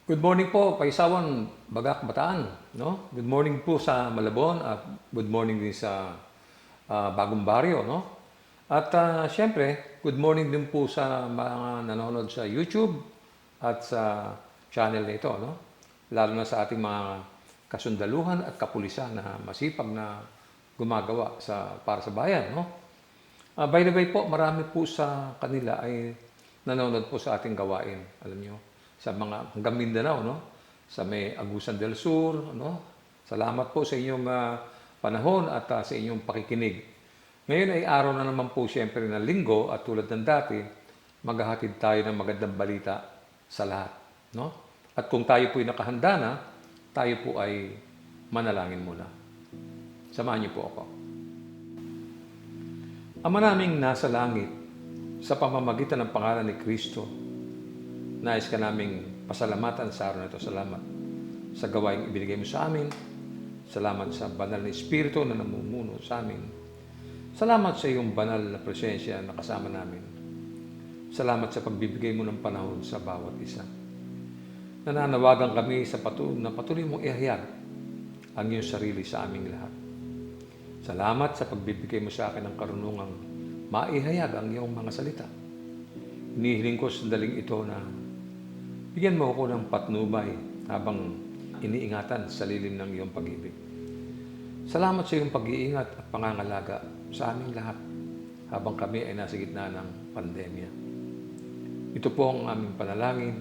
Good morning po, Paisawan, Bagak, Bataan. No? Good morning po sa Malabon at good morning din sa Bagong Baryo. No? At syempre, good morning din po sa mga nanonood sa YouTube at sa channel na ito. No? Lalo na sa ating mga kasundaluhan at kapulisan na masipag na gumagawa para sa bayan. No? By the way po, marami po sa kanila ay nanonood po sa ating gawain. Alam nyo, sa mga hanggang Mindanao, no? Sa may Agusan del Sur, no? Salamat po sa inyong panahon at sa inyong pakikinig. Ngayon ay araw na naman po siyempre ng linggo at tulad ng dati, maghahatid tayo ng magandang balita sa lahat, no? At kung tayo po ay nakahanda na, tayo po ay manalangin muna. Samahan niyo po ako. Ama naming nasa langit, sa pamamagitan ng pangalan ni Kristo, nais ka naming pasalamatan sa araw na ito. Salamat sa gawaing ibinigay mo sa amin. Salamat sa banal na Espiritu na namumuno sa amin. Salamat sa iyong banal na presensya na kasama namin. Salamat sa pagbibigay mo ng panahon sa bawat isa. Nananawagan kami sa patuloy mong ihayag ang iyong sarili sa aming lahat. Salamat sa pagbibigay mo sa akin ng karunungang maihayag ang iyong mga salita. Hinihiling ko sa sandaling ito na bigyan mo ako ng patnubay habang iniingatan sa lilim ng iyong pag-ibig. Salamat sa iyong pag-iingat at pangangalaga sa aming lahat habang kami ay nasa gitna ng pandemya. Ito po ang aming panalangin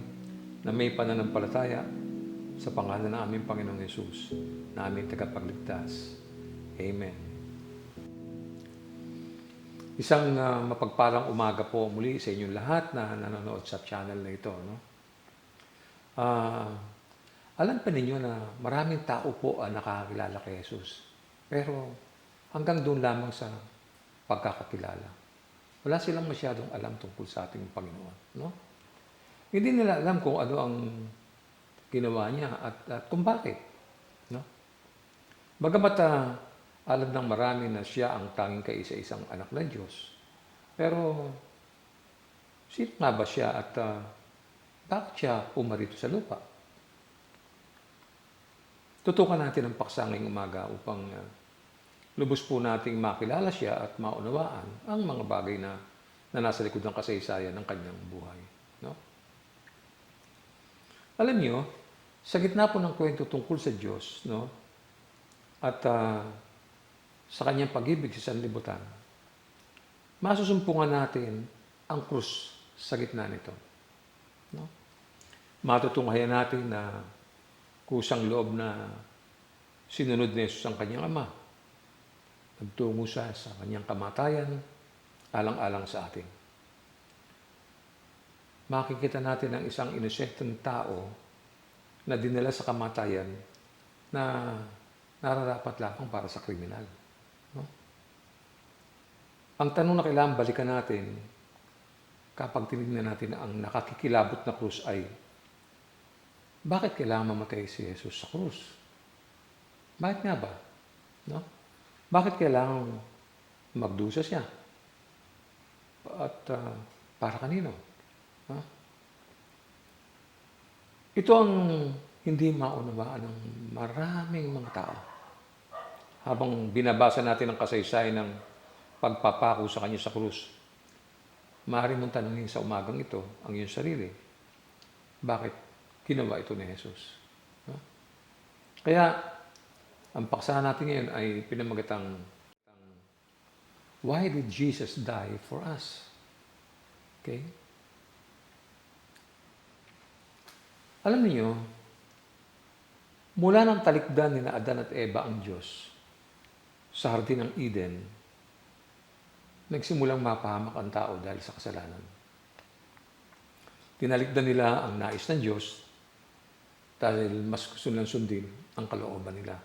na may pananampalataya sa pangalan ng aming Panginoong Hesus na aming tagapagligtas. Amen. Isang mapagpalang umaga po muli sa inyong lahat na nanonood sa channel na ito. No? Alam pa ninyo na maraming tao po ang nakakakilala kay Jesus. Pero hanggang doon lamang sa pagkakakilala. Wala silang masyadong alam tungkol sa ating Panginoon. No? Hindi nila alam kung ano ang ginawa niya at kung bakit. No? Bagamat alam ng marami na siya ang tanging kaisa-isang anak ng Diyos. Pero sino nga ba siya at bakit siya pumarito sa lupa? Tutukan natin ang paksa ngayong umaga upang lubos po nating makilala siya at maunawaan ang mga bagay na nasa likod ng kasaysayan ng kanyang buhay. No? Alam niyo, sa gitna po ng kwento tungkol sa Diyos, no? At sa kanyang pag-ibig sa sanlibutan, masusumpungan natin ang krus sa gitna nito. No? Matutunghayan natin na kusang loob na sinunod ni Jesus ang kanyang ama. Nagtungo siya sa kanyang kamatayan, alang-alang sa atin. Makikita natin ang isang inosenteng tao na dinala sa kamatayan na nararapat lamang para sa kriminal. No? Ang tanong na kailangan balikan natin kapag tinignan natin ang nakakikilabot na krus ay, bakit kailangan mamatay si Jesus sa krus? Bakit nga ba? No? Bakit kailangan magdusa siya? At para kanino? No? Ito ang hindi maunawaan ng maraming mga tao. Habang binabasa natin ang kasaysayan ng pagpapako sa kanya sa krus, maaari mong tanungin sa umagang ito ang iyong sarili. Bakit ginawa ito ni Jesus? No? Kaya, ang paksa natin ngayon ay pinamagatang, why did Jesus die for us? Okay? Alam niyo, mula ng talikdan ni Adan at Eva ang Diyos sa Hardin ng Eden, nagsimulang mapahamak ang tao dahil sa kasalanan. Tinalikdan nila ang nais ng Diyos dahil mas gusto nilang sundin ang kalooban nila.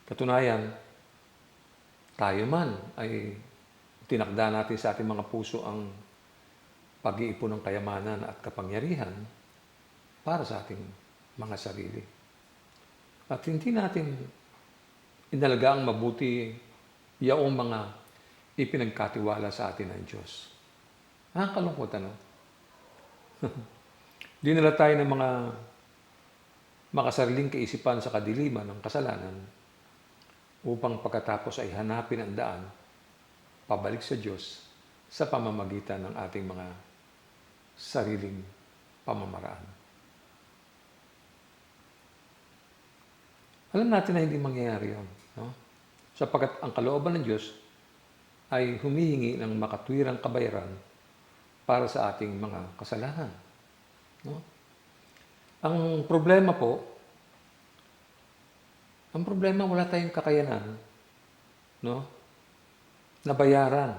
Katunayan, tayo man ay tinakda natin sa ating mga puso ang pag-iipon ng kayamanan at kapangyarihan para sa ating mga sarili. At hindi natin inalaga ang mabuti yaong mga ipinagkatiwala sa atin ng Diyos. Nakakalungkot, ano? Dinala tayo ng mga makasariling kaisipan sa kadiliman ng kasalanan upang pagkatapos ay hanapin ang daan pabalik sa Diyos sa pamamagitan ng ating mga sariling pamamaraan. Alam natin na hindi mangyayari yun, no? Sapagkat ang kalooban ng Diyos ay humihingi ng makatwirang kabayaran para sa ating mga kasalanan, no? Ang problema wala tayong kakayanan, no? Nabayaran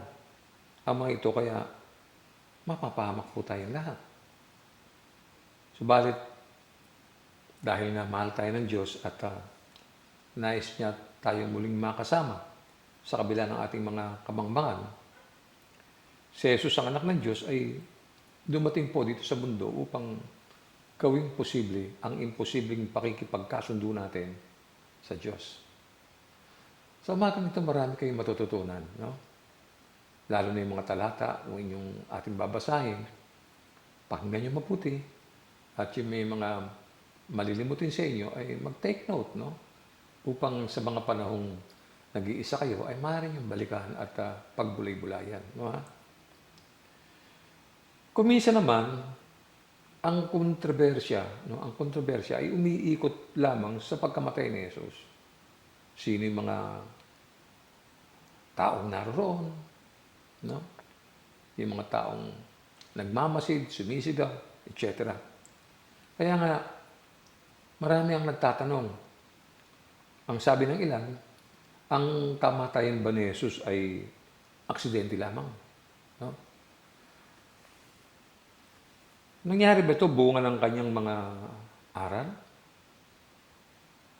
ang mga ito, kaya mapapahamak po tayong lahat. Subalit, dahil nga mahal tayo ng Diyos at nais niya tayong muling makasama sa kabila ng ating mga kabangbangan, si Jesus, ang anak ng Diyos, ay dumating po dito sa mundo upang gawing posible ang imposibleng pakikipagkasundo natin sa Diyos. Sa umagang ito, marami kayong matututunan, no? Lalo na yung mga talata o inyong ating babasahin, pakinggan nyo mabuti. At yung may mga malilimutin sa inyo ay mag-take note, no? Upang sa mga panahong nag-iisa kayo ay maaaring yung balikan at pagbulay-bulayan, no? Kung minsan naman, ang kontrobersya ay umiikot lamang sa pagkamatay ni Jesus. Sino yung mga taong naroon, no? Yung mga taong nagmamasid, sumisigaw, etc. Kaya nga, marami ang nagtatanong. Ang sabi ng ilan, ang kamatayan ba ni Jesus ay aksidente lamang, no? Nangyari ba ito bunga ng kanyang mga aral?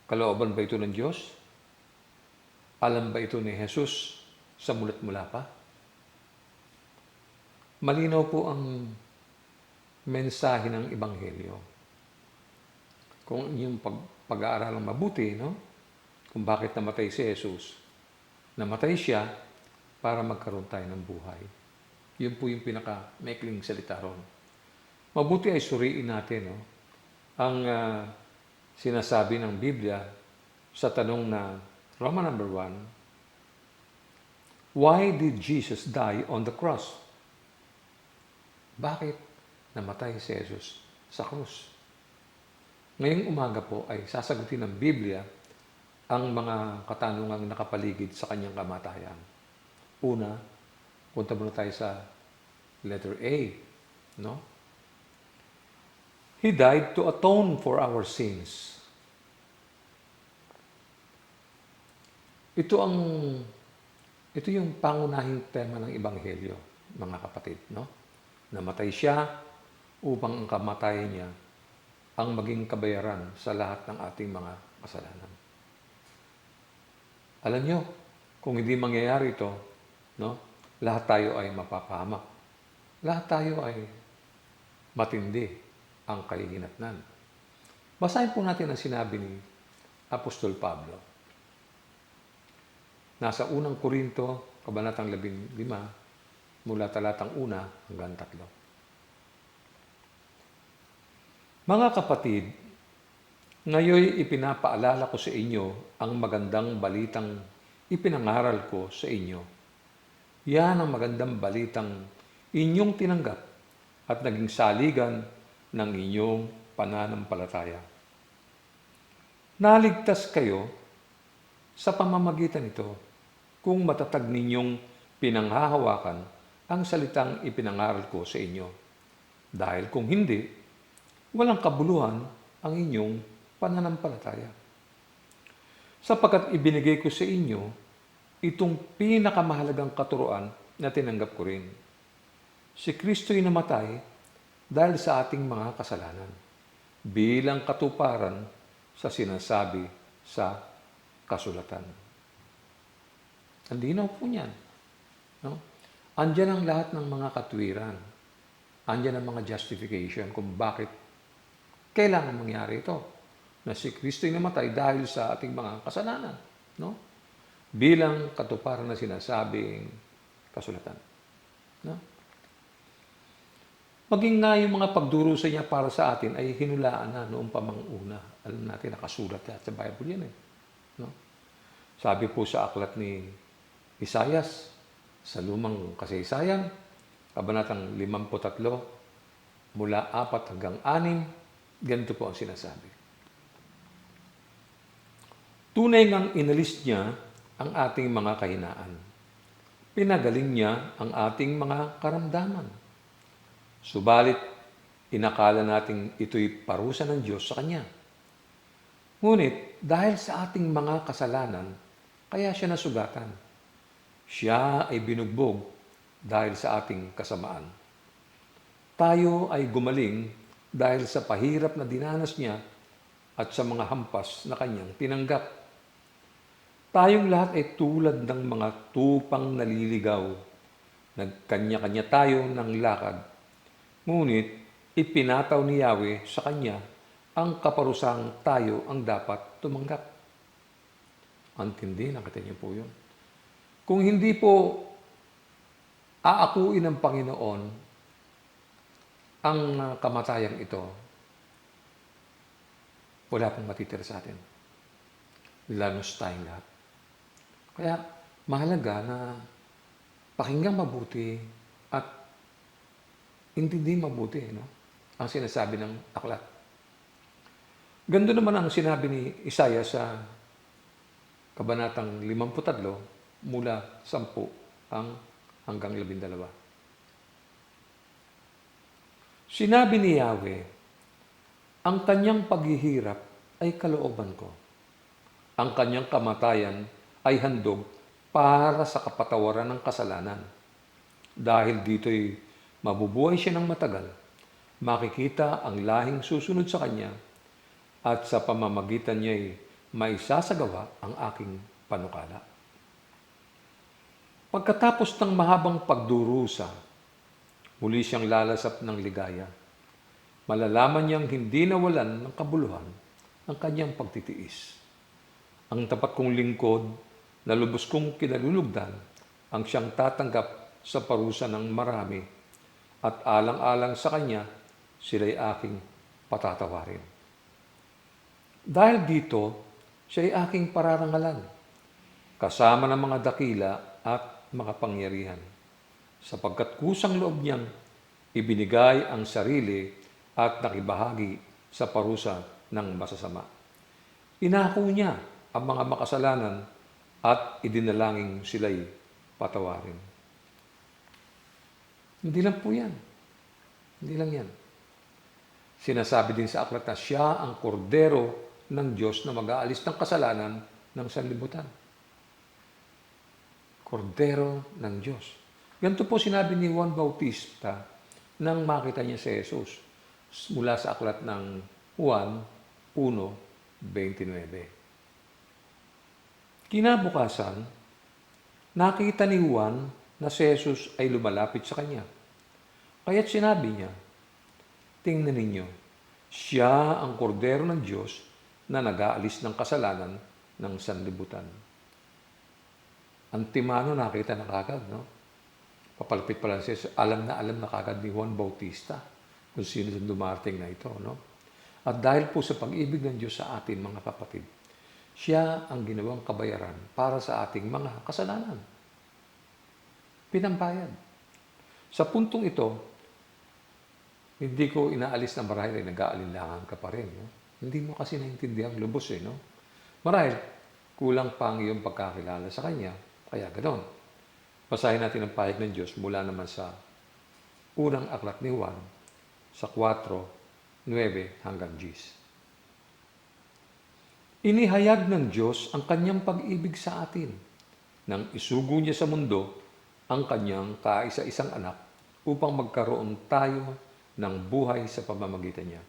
Kalooban ba ito ng Diyos? Alam ba ito ni Jesus sa mulat mula pa? Malinaw po ang mensahe ng Ebanghelyo. Kung inyong pag-aaralang mabuti, no? Kung bakit namatay si Jesus. Namatay siya para magkaroon tayo ng buhay. Yun po yung pinaka-maikling salita ron. Mabuti ay suriin natin, no? Ang sinasabi ng Biblia sa tanong na Roman number 1, why did Jesus die on the cross? Bakit namatay si Jesus sa krus? Ngayong umaga po ay sasagutin ng Biblia ang mga katanungang nakapaligid sa kanyang kamatayan. Una, punta muna tayo sa letter A, no? He died to atone for our sins. Ito yung pangunahing tema ng Ebanghelyo, mga kapatid, no? Namatay siya upang ang kamatayan niya ang maging kabayaran sa lahat ng ating mga kasalanan. Alam nyo, kung hindi mangyayari ito, no? Lahat tayo ay mapapahamak. Lahat tayo ay matindi ang kahihinatnan. Basahin po natin ang sinabi ni Apostol Pablo. Nasa unang Korinto, kabanatang 15, mula talatang 1 hanggang 3. Mga kapatid, ngayon ipinapaalala ko sa inyo ang magandang balitang ipinangaral ko sa inyo. Yan ang magandang balitang inyong tinanggap at naging saligan ng inyong pananampalataya. Naligtas kayo sa pamamagitan nito kung matatag ninyong pinanghahawakan ang salitang ipinangaral ko sa inyo. Dahil kung hindi, walang kabuluhan ang inyong pananampalataya. Sapagkat ibinigay ko sa inyo itong pinakamahalagang katuruan na tinanggap ko rin. Si Kristo'y namatay dahil sa ating mga kasalanan, bilang katuparan sa sinasabi sa kasulatan. Ang linaw po niyan, no? Andiyan ang lahat ng mga katwiran. Andiyan ang mga justification kung bakit kailangan mangyari ito. Na si Kristo'y namatay dahil sa ating mga kasalanan, no? Bilang katuparan na sinasabing kasulatan, no? Maging nga yung mga pagdurusa niya para sa atin ay hinulaan na noong pamanguna. Alam natin, nakasulat sa Bible yan eh. No? Sabi po sa aklat ni Isayas, sa lumang kasaysayan, kabanatang 53, mula 4 hanggang 6, ganito po ang sinasabi. Tunay ngang inalis niya ang ating mga kahinaan. Pinagaling niya ang ating mga karamdaman. Subalit, inakala nating ito'y parusa ng Diyos sa Kanya. Ngunit, dahil sa ating mga kasalanan, kaya siya nasugatan. Siya ay binugbog dahil sa ating kasamaan. Tayo ay gumaling dahil sa pahirap na dinanas niya at sa mga hampas na kanyang tinanggap. Tayong lahat ay tulad ng mga tupang naliligaw. Nagkanya-kanya tayo ng lakad. Ngunit, ipinataw ni Yahweh sa kanya ang kaparusang tayo ang dapat tumanggap. Antindi, nakita niyo po yun. Kung hindi po aakuin ng Panginoon ang kamatayang ito, wala pong matitira sa atin. Lanos tayong lahat. Kaya mahalaga na pakinggan mabuti at intindihin mabuti, no? Ang sinasabi ng aklat. Ganito naman ang sinabi ni Isaiah sa kabanatang 53 mula 10 hanggang 12. Sinabi ni Yahweh, ang kanyang paghihirap ay kalooban ko. Ang kanyang kamatayan ay handog para sa kapatawaran ng kasalanan. Dahil dito'y mabubuhay siya ng matagal, makikita ang lahing susunod sa kanya, at sa pamamagitan niya'y maisasagawa ang aking panukala. Pagkatapos ng mahabang pagdurusa, muli siyang lalasap ng ligaya. Malalaman niyang hindi nawalan ng kabuluhan ang kanyang pagtitiis. Ang tapat kong lingkod na lubos kong kinalulugdan ang siyang tatanggap sa parusa ng marami, at alang-alang sa kanya, sila'y aking patatawarin. Dahil dito, siya'y aking pararangalan, kasama ng mga dakila at mga pangyarihan, sapagkat kusang loob niyang ibinigay ang sarili at nakibahagi sa parusa ng masasama. Inako niya ang mga makasalanan at idinalangin sila'y patawarin. Hindi lang po yan. Hindi lang yan. Sinasabi din sa aklat na siya ang kordero ng Diyos na mag-aalis ng kasalanan ng sanlibutan. Kordero ng Diyos. Ganito po sinabi ni Juan Bautista nang makita niya si Jesus mula sa aklat ng Juan 1:29. Kinabukasan, nakita ni Juan na si Jesus ay lumalapit sa kanya. Kaya't sinabi niya, tingnan ninyo, siya ang kordero ng Diyos na nag-aalis ng kasalanan ng sanlibutan. Antimano nakita na kagad, no? Papalapit pa lang siya, alam na kagad ni Juan Bautista kung sino yung dumarating na ito, no? At dahil po sa pag-ibig ng Diyos sa atin, mga kapatid, siya ang ginawang kabayaran para sa ating mga kasalanan. Pinambayad. Sa puntong ito, hindi ko inaalis na marahil ay nag-aalinlangan ka pa rin. No? Hindi mo kasi naintindihan lubos no? Marahil, kulang pa ang iyong pagkakilala sa Kanya. Kaya ganoon. Basahin natin ang pahayag ng Diyos mula naman sa unang aklat ni Juan sa 4:9 hanggang 10. Inihayag ng Diyos ang Kanyang pag-ibig sa atin nang isugo niya sa mundo ang Kanyang kaisa-isang anak upang magkaroon tayo ng buhay sa pamamagitan niya.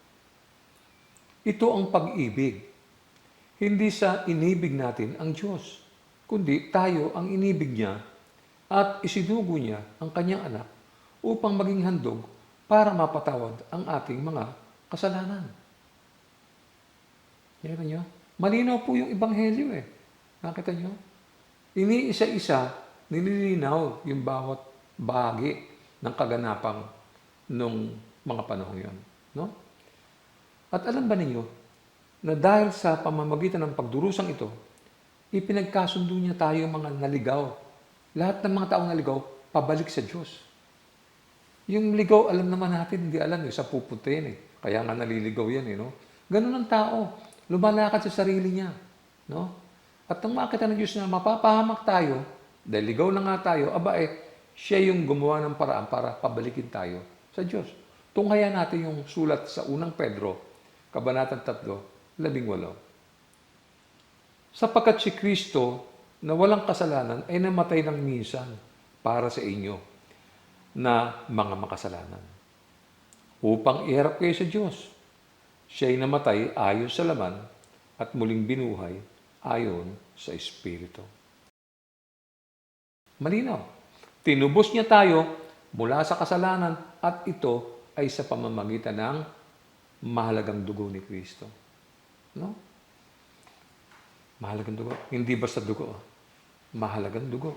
Ito ang pag-ibig. Hindi sa inibig natin ang Diyos, kundi tayo ang inibig niya at isinugo niya ang kanyang anak upang maging handog para mapatawad ang ating mga kasalanan. Nakita niyo? Malinaw po yung ebanghelyo Nakita niyo? Iniisa-isa, nililinaw yung bawat bahagi ng kaganapang nung mga panahon yon, no? At alam ba ninyo, na dahil sa pamamagitan ng pagdurusang ito, ipinagkasundo niya tayo mga naligaw. Lahat ng mga taong naligaw, pabalik sa Diyos. Yung ligaw, alam naman natin, hindi alam sa pupunta yan eh. Kaya nga naliligaw yan eh, no? Ganun ang tao. Lumalakad sa sarili niya, no? At nang makita ng Diyos na mapapahamak tayo, dahil ligaw na nga tayo, siya yung gumawa ng paraan para pabalikin tayo sa Diyos. Tunghayan natin yung sulat sa unang Pedro, Kabanatang 3, 18. Sapagkat si Kristo na walang kasalanan ay namatay ng minsan para sa inyo na mga makasalanan. Upang iharap kayo sa Diyos. Siya'y namatay ayon sa laman at muling binuhay ayon sa Espiritu. Malinaw. Tinubos niya tayo mula sa kasalanan at ito ay sa pamamagitan ng mahalagang dugo ni Kristo. No? Mahalagang dugo. Hindi basta dugo. Mahalagang dugo.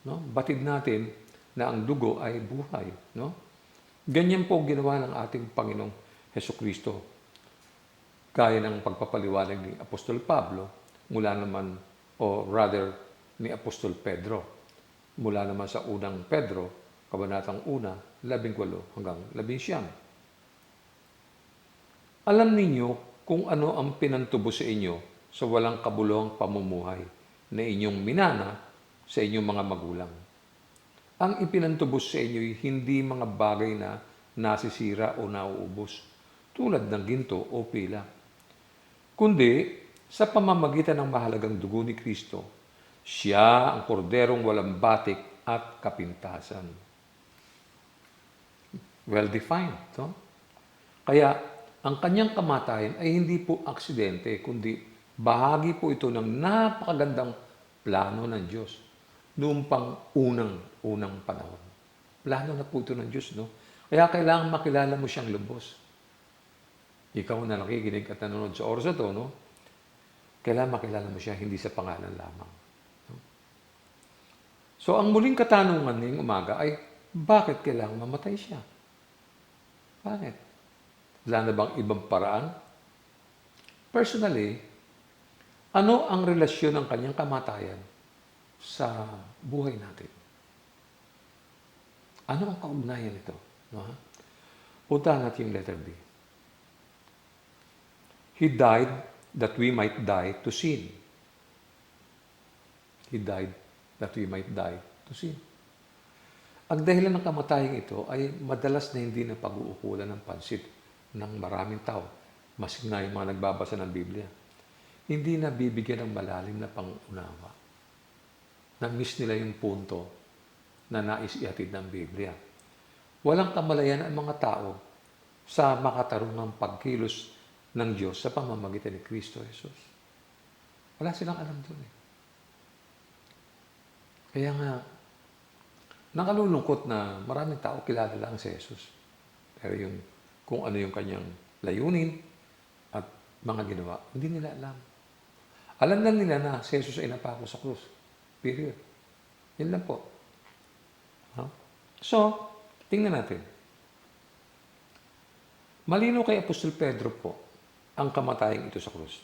No? Batid natin na ang dugo ay buhay. No? Ganyan po ginawa ng ating Panginoong Hesukristo. Gaya ng pagpapaliwanag ni Apostol Pablo, mula naman, ni Apostol Pedro, mula naman sa unang Pedro, Kabanatang 1, 18 hanggang 19. Alam ninyo kung ano ang pinantubos sa inyo sa walang kabuluhang pamumuhay na inyong minana sa inyong mga magulang. Ang ipinantubos sa inyo ay hindi mga bagay na nasisira o nauubos, tulad ng ginto o pila, kundi sa pamamagitan ng mahalagang dugo ni Kristo, siya ang korderong walang batik at kapintasan. Well-defined. No? Kaya, ang kanyang kamatayan ay hindi po aksidente, kundi bahagi po ito ng napakagandang plano ng Diyos noong pang unang panahon. Plano na po ito ng Diyos, no? Kaya kailangan makilala mo siyang lubos. Ikaw na nakikinig at nanonood sa oras na ito, no? Kailangan makilala mo siya, hindi sa pangalan lamang. No? So, ang muling katanungan ngayong umaga ay, bakit kailangan mamatay siya? Bakit? Wala na bang ibang paraan? Personally, ano ang relasyon ng kanyang kamatayan sa buhay natin? Ano ang kaugnayan nito? No? Puntahan natin yung letter B. He died that we might die to sin. He died that we might die to sin. Ang dahilan ng kamatayan ito ay madalas na hindi na pag-uukulan ng pansit ng maraming tao, masig na yung mga nagbabasa ng Biblia. Hindi na bibigyan ng malalim na pangunawa. Na-miss nila yung punto na nais ihatid ng Biblia. Walang kamalayan ang mga tao sa makatarungang pagkilos ng Diyos sa pamamagitan ni Kristo Jesus. Wala silang alam doon eh. Kaya nga, nakalulungkot na maraming tao kilala lang si Jesus. Pero kung ano yung kanyang layunin at mga ginawa, hindi nila alam. Alam lang nila na si Jesus ay napako sa krus. Period. Yan lang po. So, tingnan natin. Malino kay Apostol Pedro po ang kamatayang ito sa krus.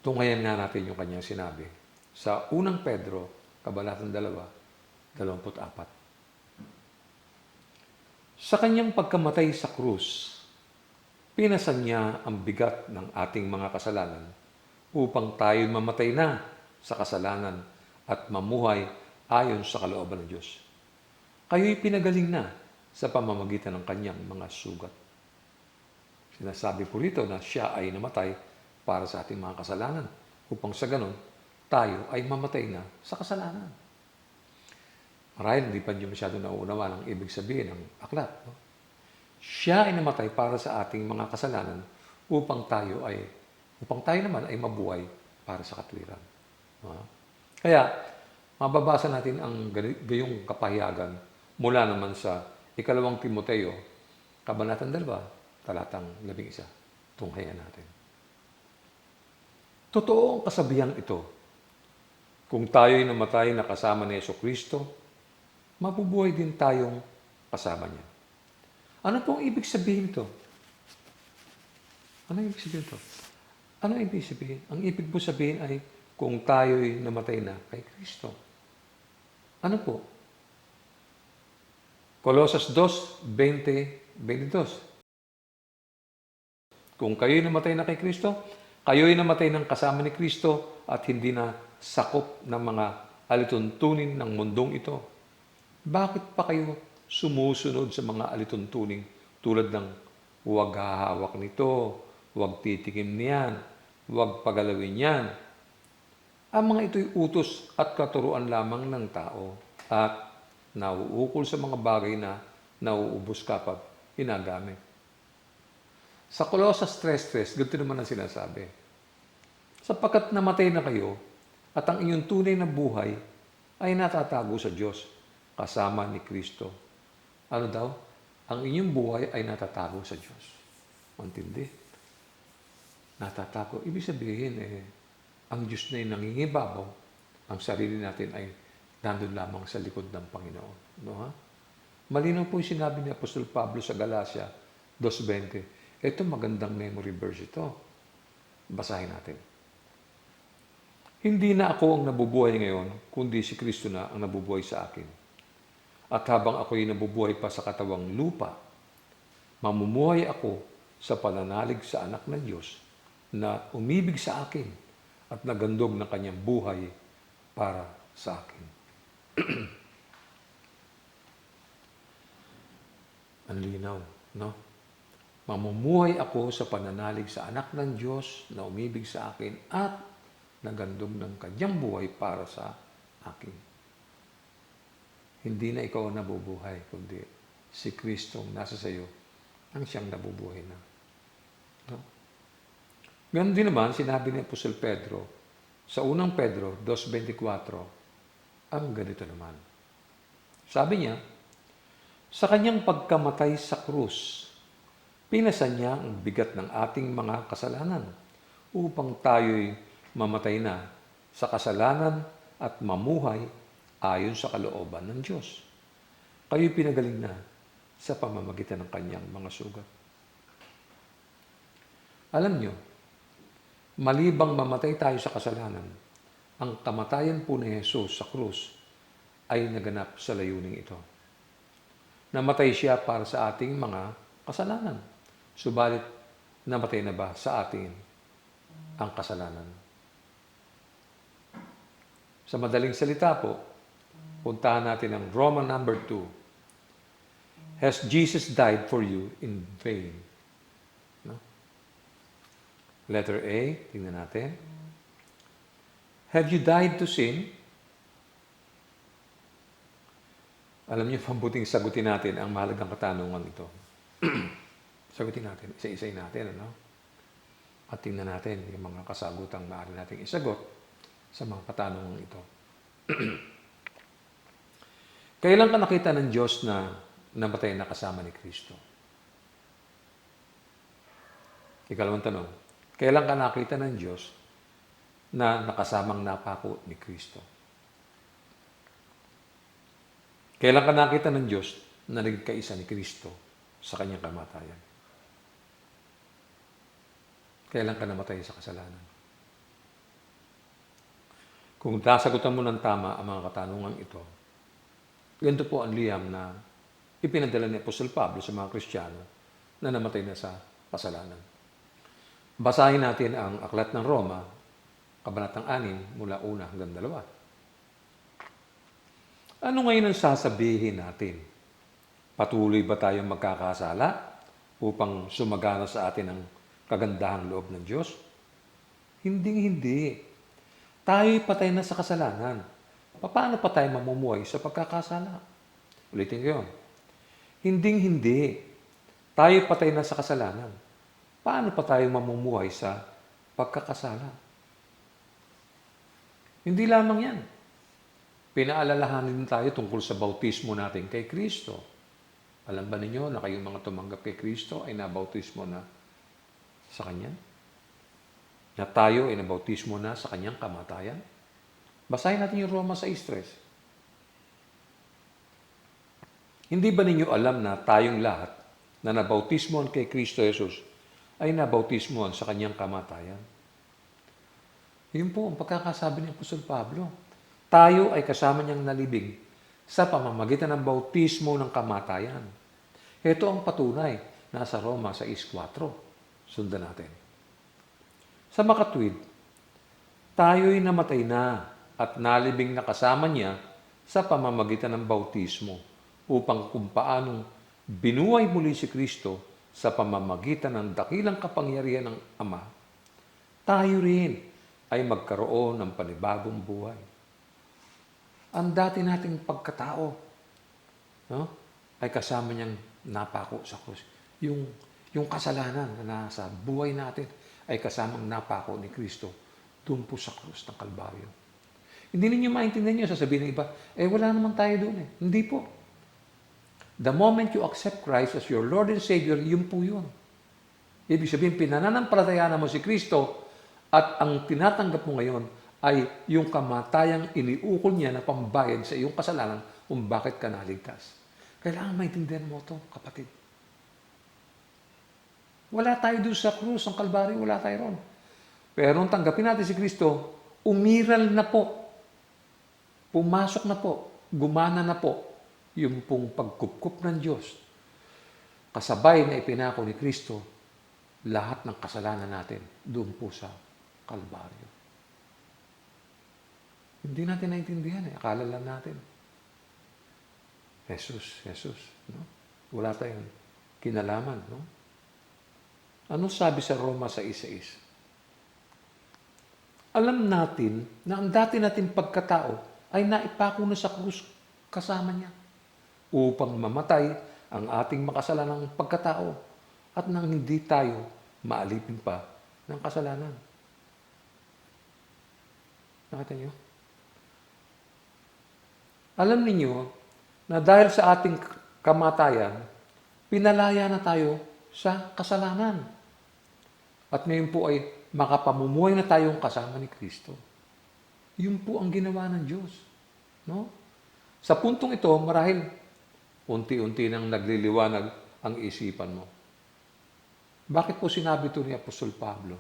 Tunghayan nga natin yung kanyang sinabi sa unang Pedro, Kabanatang 2, 24. Sa kanyang pagkamatay sa krus, pinasan niya ang bigat ng ating mga kasalanan upang tayo mamatay na sa kasalanan at mamuhay ayon sa kalooban ng Diyos. Kayo'y pinagaling na sa pamamagitan ng kanyang mga sugat. Sinasabi po rito na siya ay namatay para sa ating mga kasalanan upang sa ganon, tayo ay mamatay na sa kasalanan. Marahil hindi pa niyo masyado nauunawa ang ibig sabihin ng aklat. No? Siya ay namatay para sa ating mga kasalanan upang tayo naman ay mabuhay para sa katwiran. No? Kaya, mababasa natin ang gayong kapahiyagan mula naman sa 2 Timoteo, Kabanatang 2, talatang 11. Tunghayan natin. Totoo ang kasabihan ito. Kung tayo'y namatay na kasama ni Jesucristo, mabubuhay din tayong kasama niya. Ano pong ibig sabihin ito? Ano ibig sabihin ito? Ano ibig sabihin? Ang ibig po sabihin ay kung tayo'y namatay na kay Kristo. Ano po? Colosas 2:20-22. Kung kayo'y namatay na kay Kristo, kayo'y namatay ng kasama ni Kristo at hindi na sakop ng mga alituntunin ng mundong ito. Bakit pa kayo sumusunod sa mga alituntunin tulad ng huwag hahawak nito, huwag titikim niyan, huwag pagalawin yan? Ang mga ito'y utos at katuruan lamang ng tao at nauukol sa mga bagay na nauubos kapag ginagamit. Sa Colosas 3:3, ganito naman ang sinasabi. Sapagkat namatay na kayo at ang inyong tunay na buhay ay natatago sa Diyos kasama ni Kristo. Ano daw? Ang inyong buhay ay natatago sa Diyos. Mantindi? Natatago. Ibig sabihin, ang Diyos na yung nangingibabaw, ang sarili natin ay nandun lamang sa likod ng Panginoon. No, ha? Malinaw po yung sinabi ni Apostol Pablo sa Galatia 2:20. Ito magandang memory verse ito. Basahin natin. Hindi na ako ang nabubuhay ngayon, kundi si Kristo na ang nabubuhay sa akin. At habang ako'y nabubuhay pa sa katawang lupa, mamumuhay ako sa pananalig sa anak ng Diyos na umibig sa akin at nagandog ng kanyang buhay para sa akin. Ang linaw, no? Mamumuhay ako sa pananalig sa anak ng Diyos na umibig sa akin at nagandog ng kanyang buhay para sa akin. Hindi na ikaw ang nabubuhay, kundi si Kristong nasa sa iyo ang siyang nabubuhay na. No? Ganon din naman, sinabi ni Apostol Pedro, sa unang Pedro 2:24, ang ganito naman. Sabi niya, sa kanyang pagkamatay sa krus, pinasan niya ang bigat ng ating mga kasalanan upang tayo'y mamatay na sa kasalanan at mamuhay ayon sa kalooban ng Diyos. Kayo'y pinagaling na sa pamamagitan ng kanyang mga sugat. Alam niyo, malibang mamatay tayo sa kasalanan, ang kamatayan po ni Jesus sa krus ay naganap sa layuning ito. Namatay siya para sa ating mga kasalanan. Subalit, namatay na ba sa atin ang kasalanan? Sa madaling salita po, puntahan natin ang Roman number 2. Has Jesus died for you in vain? No? Letter A, tingnan natin. Have you died to sin? Alam niyo, mabuting sagutin natin ang mahalagang katanungan ito. Sagutin natin, isa-isay natin, ano? At tingnan natin yung mga kasagutang maaari nating isagot sa mga katanungan ito. Kailan ka nakita ng Diyos na namatay na kasama ni Kristo? Ikalawang tanong, kailan ka nakita ng Diyos na nakasamang napako ni Kristo? Kailan ka nakita ng Diyos na naging kaisa ni Kristo sa kanyang kamatayan? Kailan ka namatay sa kasalanan? Kung sasagutan mo ng tama ang mga katanungan ito, ganito po ang liham na ipinadala ni Apostol Pablo sa mga Kristiyano na namatay na sa kasalanan. Basahin natin ang Aklat ng Roma, Kabanatang 6, mula 1 hanggang 2. Ano ngayon ang sasabihin natin? Patuloy ba tayong magkakasala upang sumagana sa atin ang kagandahang loob ng Diyos? Hindi. Tayo'y patay na sa kasalanan. Paano pa tayo mamumuhay sa pagkakasala? Ulitin ko yun. Hindi. Tayo'y patay na sa kasalanan. Paano pa tayo mamumuhay sa pagkakasala? Hindi lamang yan. Pinaalalahanin tayo tungkol sa bautismo natin kay Kristo. Alam ba ninyo na kayong mga tumanggap kay Kristo ay nabautismo na sa Kanya? Na tayo ay nabautismo na sa Kanyang kamatayan? Basahin natin yung Roma 6:3. Hindi ba ninyo alam na tayong lahat na nabautismohan kay Kristo Jesus ay nabautismohan sa Kanyang kamatayan? Yun po ang pagkakasabi ni Apostol Pablo. Tayo ay kasama niyang nalibing sa pamamagitan ng bautismo ng kamatayan. Ito ang patunay. Nasa Roma 6:4. Sundan natin. Sa makatwid, tayo'y namatay na at nalibing na kasama niya sa pamamagitan ng bautismo upang kung paanong binuhay muli si Kristo sa pamamagitan ng dakilang kapangyarihan ng Ama, tayo rin ay magkaroon ng panibagong buhay. Ang dati nating pagkatao, no, ay kasama niyang napako sa krus. Yung kasalanan na nasa buhay natin ay kasamang napako ni Kristo doon po sa krus ng Kalbaryo. Hindi ninyo maintindihan nyo, sasabihin ng iba, wala naman tayo doon eh. Hindi po. The moment you accept Christ as your Lord and Savior, yun po yun. Ibig sabihin, pinananampalatayaan mo si Kristo at ang tinatanggap mo ngayon ay yung kamatayang iniukol niya na pambayad sa iyong kasalanan kung bakit ka naligtas. Kailangan maintindihan mo ito, kapatid. Wala tayo doon sa krus ng Kalbaryo, wala tayo ron. Pero nung tanggapin natin si Kristo, umiral na po. Pumasok na po. Gumana na po yung pong pagkupkup ng Diyos. Kasabay na ipinako ni Kristo lahat ng kasalanan natin doon po sa Kalbaryo. Hindi natin naintindihan eh. Akala lang natin. Jesus. No? Wala tayong kinalaman. No? Ano sabi sa Roma 6:6? Alam natin na ang dati nating pagkatao ay naipako na sa krus kasama niya upang mamatay ang ating makasalanang pagkatao at nang hindi tayo maalipin pa ng kasalanan. Nakita niyo? Alam niyo na dahil sa ating kamatayan, pinalaya na tayo sa kasalanan. At ngayon po ay makapamumuhay na tayong kasama ni Kristo. Yun po ang ginawa ng Diyos. No? Sa puntong ito, marahil unti-unti nang nagliliwanag ang isipan mo. Bakit po sinabi ito ni Apostol Pablo?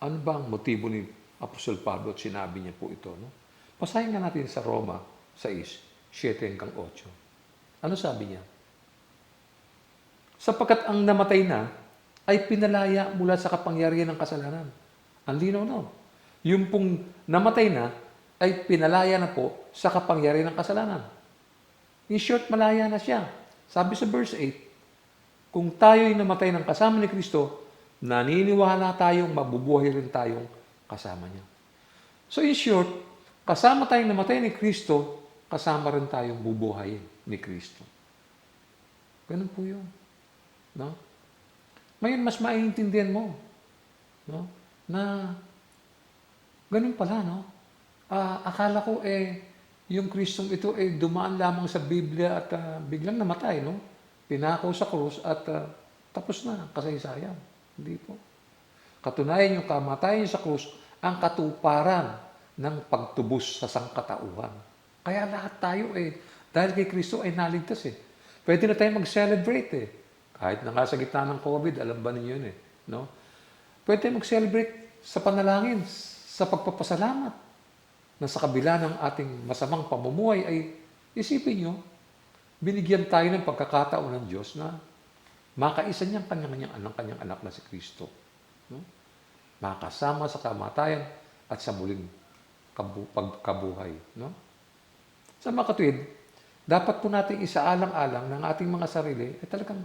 Ano ba ang motibo ni Apostol Pablo at sinabi niya po ito? No? Basahin nga natin sa Roma 6:7-8. Ano sabi niya? Sapagkat ang namatay na ay pinalaya mula sa kapangyarihan ng kasalanan. Ang linaw no. Yung pong namatay na ay pinalaya na po sa kapangyarihan ng kasalanan. In short, malaya na siya. Sabi sa verse 8, kung tayo'y namatay ng kasama ni Kristo, naniniwala tayong mabubuhay rin tayong kasama niya. So in short, kasama tayong namatay ni Kristo, kasama rin tayong bubuhayin ni Kristo. Ganun po yun. No? Ngayon, mas maiintindihan mo, no? Na ganun pala, no? Akala ko yung Kristong ito dumaan lamang sa Biblia at biglang namatay, no? Pinako sa krus at tapos na kasaysayan. Hindi po. Katunayan yung kamatayan sa krus ang katuparan ng pagtubos sa sangkatauhan. Kaya lahat tayo dahil kay Kristo ay naligtas eh. Pwede na tayo mag-celebrate Kahit na nga sa gitna ng COVID, alam ba ninyo yun no? Pwede tayo mag-celebrate sa panalangin, sa pagpapasalamat, na sa kabila ng ating masamang pamumuhay ay isipin nyo, binigyan tayo ng pagkakataon ng Diyos na makaisa niyang kanyang anak na si Kristo. No? Makasama sa kamatayan at sa muling pagkabuhay. No? Sa makatwid, dapat po natin isaalang-alang ng ating mga sarili talagang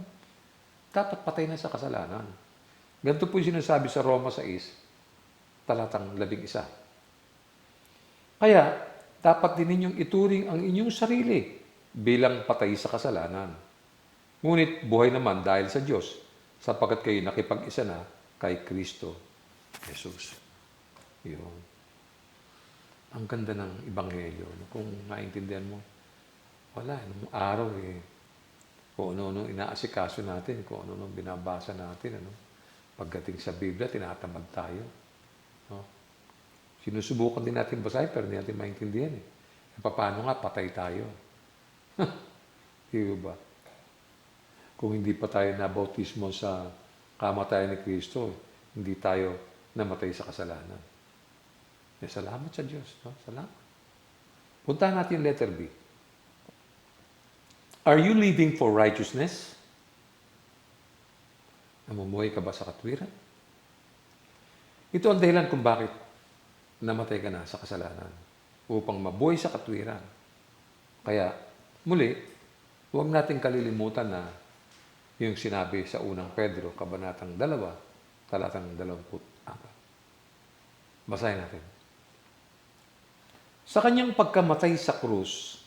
dapat patay na sa kasalanan. Ganito po yung sinasabi sa Roma 6:11. Kaya, dapat din ninyong ituring ang inyong sarili bilang patay sa kasalanan. Ngunit buhay naman dahil sa Diyos, sapagkat kayo nakipag-isa na kay Kristo Jesus. Yun. Ang ganda ng Ebanghelyo. Kung maintindihan mo, wala. Nung araw kung ano inaasikaso natin, kung ano binabasa natin. Pagdating sa Biblia, tinatamad tayo. No? Sinusubukan din natin basahin, pero hindi natin maintindihan. Paano nga, patay tayo. Di ba? Kung hindi pa tayo nabautismo sa kamatayan ni Kristo, hindi tayo namatay sa kasalanan. Salamat sa Diyos. No? Salamat. Puntahan natin yung letter B. Are you living for righteousness? Namumuhay ka ba sa katwiran? Ito ang dahilan kung bakit namatay ka na sa kasalanan. Upang mabuhay sa katwiran. Kaya, muli, huwag natin kalilimutan na yung sinabi sa unang Pedro, Kabanatang 2, talatang 24. Basahin natin. Sa kanyang pagkamatay sa krus,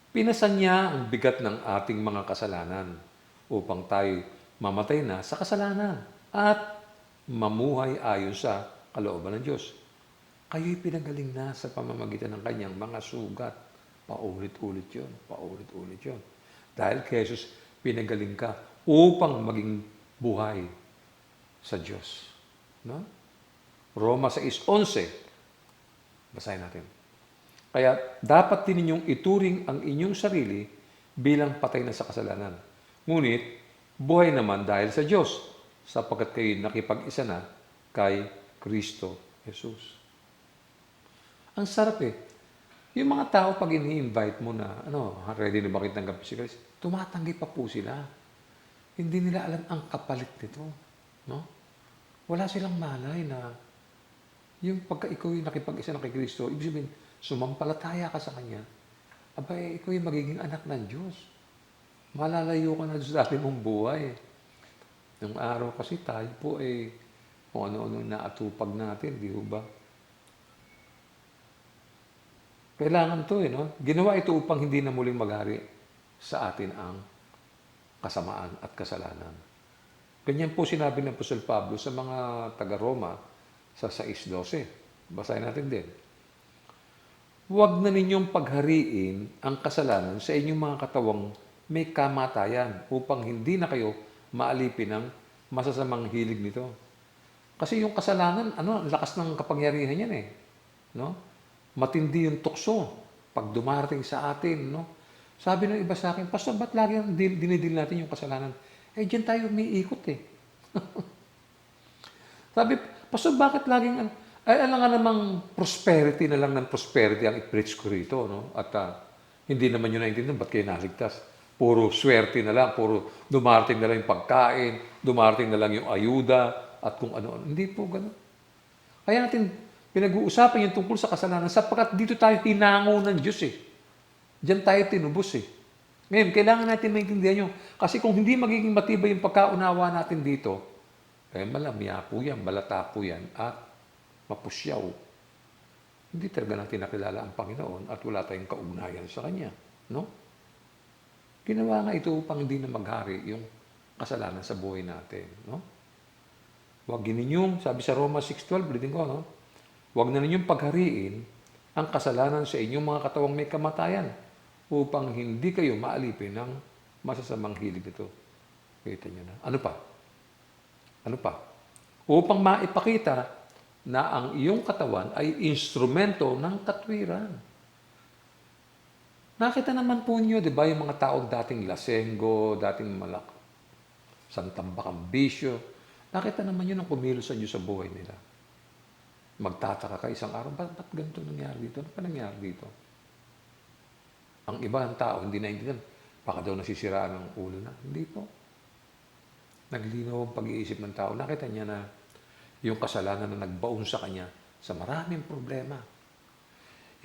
pinasan niya ang bigat ng ating mga kasalanan upang tayo mamatay na sa kasalanan at mamuhay ayon sa kalooban ng Diyos. Kayo'y pinagaling na sa pamamagitan ng kanyang mga sugat. Paulit-ulit yun. Paulit-ulit yun. Dahil kay Jesus, pinagaling ka upang maging buhay sa Diyos. No? Roma 6:11. Basahin natin. Kaya dapat din ninyong ituring ang inyong sarili bilang patay na sa kasalanan. Ngunit, buhay naman dahil sa Diyos, sapagkat kayo nakipag-isa na kay Kristo Jesus. Ang sarap eh. Yung mga tao pag ini-invite mo na, ready na ba kayo tanggapin si Christ? Tumatanggi pa po sila. Hindi nila alam ang kapalit nito. No? Wala silang malay na yung pagka ikaw yung nakipag-isa na kay Kristo, ibig sabihin, sumampalataya ka sa Kanya, abay, ikaw yung magiging anak ng Diyos. Malalayo ka na sa dati mong buhay. Nung araw kasi tayo po kung ano-ano naatupag natin, di ba? Kailangan to no? Ginawa ito upang hindi na muling maghari sa atin ang kasamaan at kasalanan. Ganyan po sinabi ng Apostol Pablo sa mga taga-Roma sa 6:12. Basahin natin din. Huwag na ninyong paghariin ang kasalanan sa inyong mga katawang may kamatayan upang hindi na kayo maalipin ng masasamang hilig nito. Kasi yung kasalanan, ang lakas ng kapangyarihan yan no? Matindi yung tukso pag dumarating sa atin, no? Sabi ng iba sa akin, Pastor, ba't lagi dinidil natin yung kasalanan? Diyan tayo umiikot Sabi, Pastor, bakit laging alam nga namang prosperity na lang ng prosperity ang i-preach ko rito, no? At hindi naman yun naintindihan, ba't kayo naligtas? Puro swerte na lang, puro dumarating na lang yung pagkain, dumarating na lang yung ayuda, at kung ano-ano. Hindi po ganun. Kaya natin pinag-uusapan yung tungkol sa kasalanan sapagkat dito tayo hinango ng Diyos Diyan tayo tinubos Ngayon, kailangan natin maintindihan yun. Kasi kung hindi magiging matibay yung pagkaunawa natin dito, malamya po yan, balata po yan, at mapusyaw. Hindi talaga natin nakilala ang Panginoon at wala tayong kaugnayan sa Kanya. No? Ginawa nga ito upang hindi na maghari yung kasalanan sa buhay natin. No? Huwag ninyong, sabi sa Roma 6:12, ulitin ko, no? Huwag na ninyong paghariin ang kasalanan sa inyong mga katawang may kamatayan upang hindi kayo maalipin ng masasamang hilig nito. Kita nyo na. Ano pa? Upang maipakita na ang iyong katawan ay instrumento ng katwiran. Nakita naman po niyo, di ba, yung mga taong dating lasenggo, dating santambak ang bisyo, nakita naman yun ang kumilos sa Diyos sa buhay nila. Magtataka ka isang araw, ba't ganito nangyari dito? Ano pa nangyari dito? Ang iba ng tao, hindi naintindihan, baka daw nasisiraan ng ulo na. Hindi po. Naglinaw ang pag-iisip ng tao. Nakita niya na yung kasalanan na nagbaon sa kanya sa maraming problema.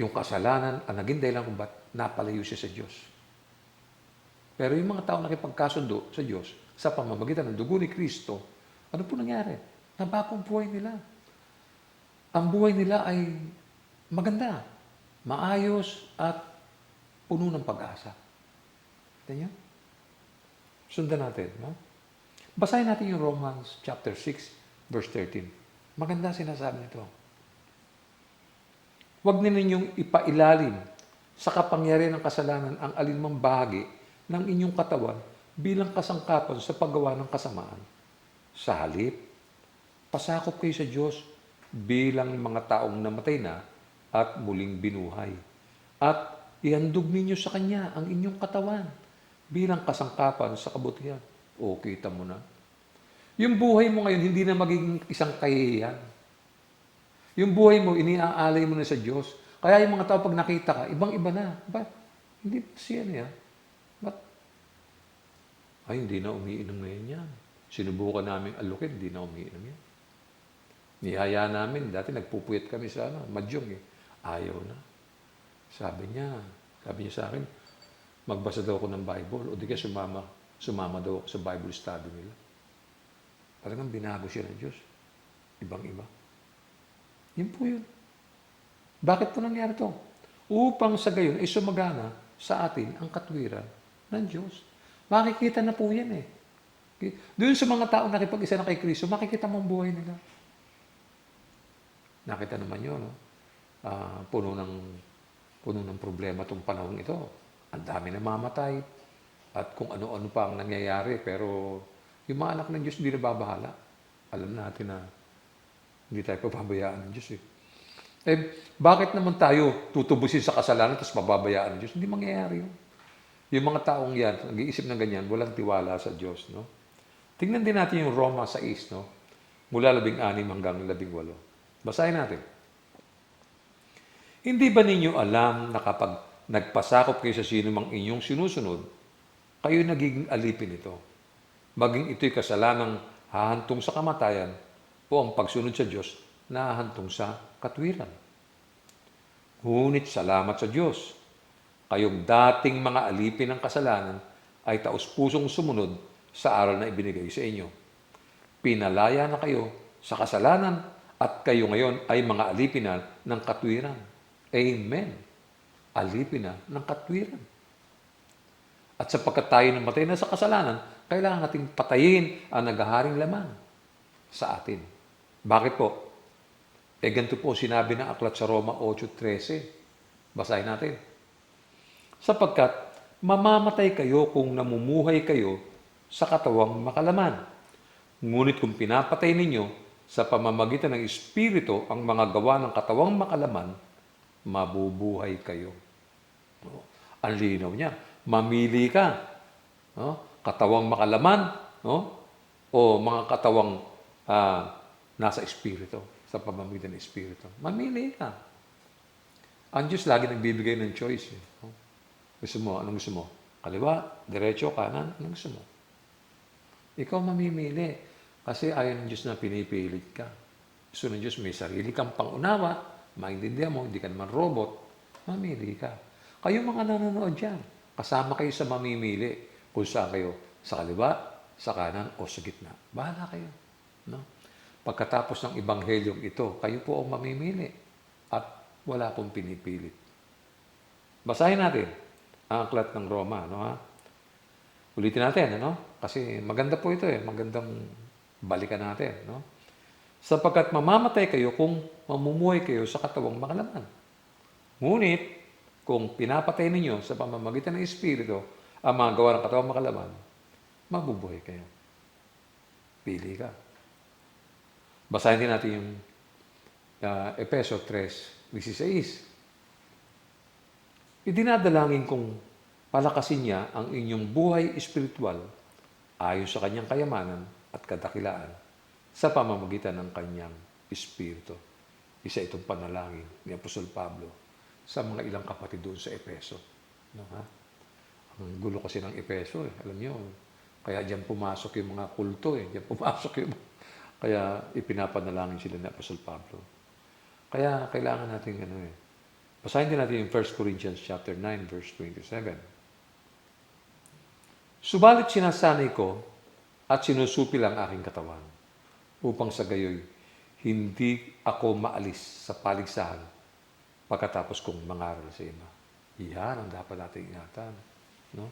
Yung kasalanan ang naging dahilan kung ba't napalayo siya sa Diyos. Pero yung mga tao nakipagkasundo sa Diyos sa pamamagitan ng dugo ni Kristo, ano po nangyari? Nabago ang buhay nila. Ang buhay nila ay maganda, maayos, at puno ng pag-asa. Ganyan? Sundan natin. No? Basahin natin yung Romans chapter 6, verse 13. Maganda sinasabi nito. Huwag na ninyong ipailalim sa kapangyarihan ng kasalanan ang alinmang bahagi ng inyong katawan bilang kasangkapan sa paggawa ng kasamaan. Sa halip, pasakop kayo sa Diyos bilang mga taong namatay na at muling binuhay. At ihandog ninyo sa Kanya ang inyong katawan bilang kasangkapan sa kabutihan. O, kita mo na. Yung buhay mo ngayon, hindi na magiging isang kahihiyan. Yung buhay mo, iniaalay mo na sa Diyos. Kaya yung mga tao pag nakita ka, ibang-iba na. Ba? Hindi pa siya niya. Ba't? Ay, hindi na umiinom ngayon yan. Sinubukan namin alukin, hindi na umiinom yan. Nihaya namin, dati nagpupuyat kami sa Madyong eh. Ayaw na. Sabi niya sa akin, magbasa daw ako ng Bible o di kaya sumama daw ako sa Bible study nila. Talagang binago siya ng Diyos. Ibang-iba. Yun po yun. Bakit po nangyari to? Upang sa gayon ay sumagana sa atin ang katwiran ng Diyos. Makikita na po yan eh. Doon sa mga tao nakipag-isa na kay Kristo, makikita mo ang buhay nila. Nakita naman yun, no? Puno ng problema itong panahon ito. Ang dami na mamatay at kung ano-ano pa ang nangyayari. Pero yung mga anak ng Diyos hindi nababahala. Alam natin na hindi tayo pababayaan ng Diyos eh. Bakit naman tayo tutubusin sa kasalanan tapos mababayaan ng Diyos? Hindi mangyayari yun. Yung mga taong yan, nag-iisip ng ganyan, walang tiwala sa Diyos. No? Tingnan din natin yung Roma 6, no? Mula 16 hanggang 18. Basahin natin. Hindi ba ninyo alam na kapag nagpasakop kayo sa sino mang inyong sinusunod, kayo nagiging alipin ito? Maging ito'y kasalanang hahantong sa kamatayan o ang pagsunod sa Diyos na hahantong sa katwiran. Ngunit salamat sa Diyos. Kayong dating mga alipin ng kasalanan ay taos-pusong sumunod sa aral na ibinigay sa inyo. Pinalaya na kayo sa kasalanan at kayo ngayon ay mga alipin na ng katwiran. Amen. Alipin na ng katwiran. At sapagkat tayo namatay na sa kasalanan, kailangan nating patayin ang naghaharing laman sa atin. Bakit po? Ganito po sinabi ng aklat sa Roma 8:13. Basahin natin. Sapagkat mamamatay kayo kung namumuhay kayo sa katawang makalaman. Ngunit kung pinapatay ninyo sa pamamagitan ng Espiritu ang mga gawa ng katawang makalaman, mabubuhay kayo. Ang linaw niya. Mamili ka. Katawang makalaman, o mga katawang nasa Espiritu, sa pamamagitan ng Espiritu. Mamili ka. Ang Diyos lagi nagbibigay ng choice. Gusto mo, anong gusto mo? Kaliwa, diretso, kanan, anong gusto mo? Ikaw mamimili. Kasi ayaw ng Diyos na pinipilit ka. Gusto ng Diyos may sarili kang pangunawa, maintindihan mo, hindi ka naman robot, mamili ka. Kayo mga nanonood dyan, kasama kayo sa mamimili kung saan kayo, sa kaliwa, sa kanan, o sa gitna. Bahala kayo. No? Pagkatapos ng Ebanghelyong ito, kayo po ang mamimili at wala pong pinipilit. Basahin natin ang aklat ng Roma. No, ha? Ulitin natin, ano? Kasi maganda po ito eh. Magandang balikan natin. No? Sapagkat mamamatay kayo kung mamumuhay kayo sa katawang makalaman. Ngunit, kung pinapatay ninyo sa pamamagitan ng Espiritu ang mga gawa ng katawang makalaman, mabubuhay kayo. Pili ka. Basahin din natin yung Efeso 3:16. Idinadalangin kong palakasin niya ang inyong buhay espiritual ayon sa kanyang kayamanan at kadakilaan sa pamamagitan ng kanyang Espiritu. Isa itong panalangin ni Apostol Pablo sa mga ilang kapatid doon sa Efeso. No, ha? Ang gulo kasi ng Efeso, alam niyo, kaya diyan pumasok yung mga kulto, diyan pumasok yung kaya ipinapanalangin sila ni Apostol Pablo. Kaya kailangan natin basahin din natin yung 1 Corinthians chapter 9 verse 27. Subalit sinasanay ko at sinusupil ang aking katawan upang sa gayoy hindi ako maalis sa paligsahan pagkatapos kong mangaral sa iba. Iyan ang dapat natin ingatan. No?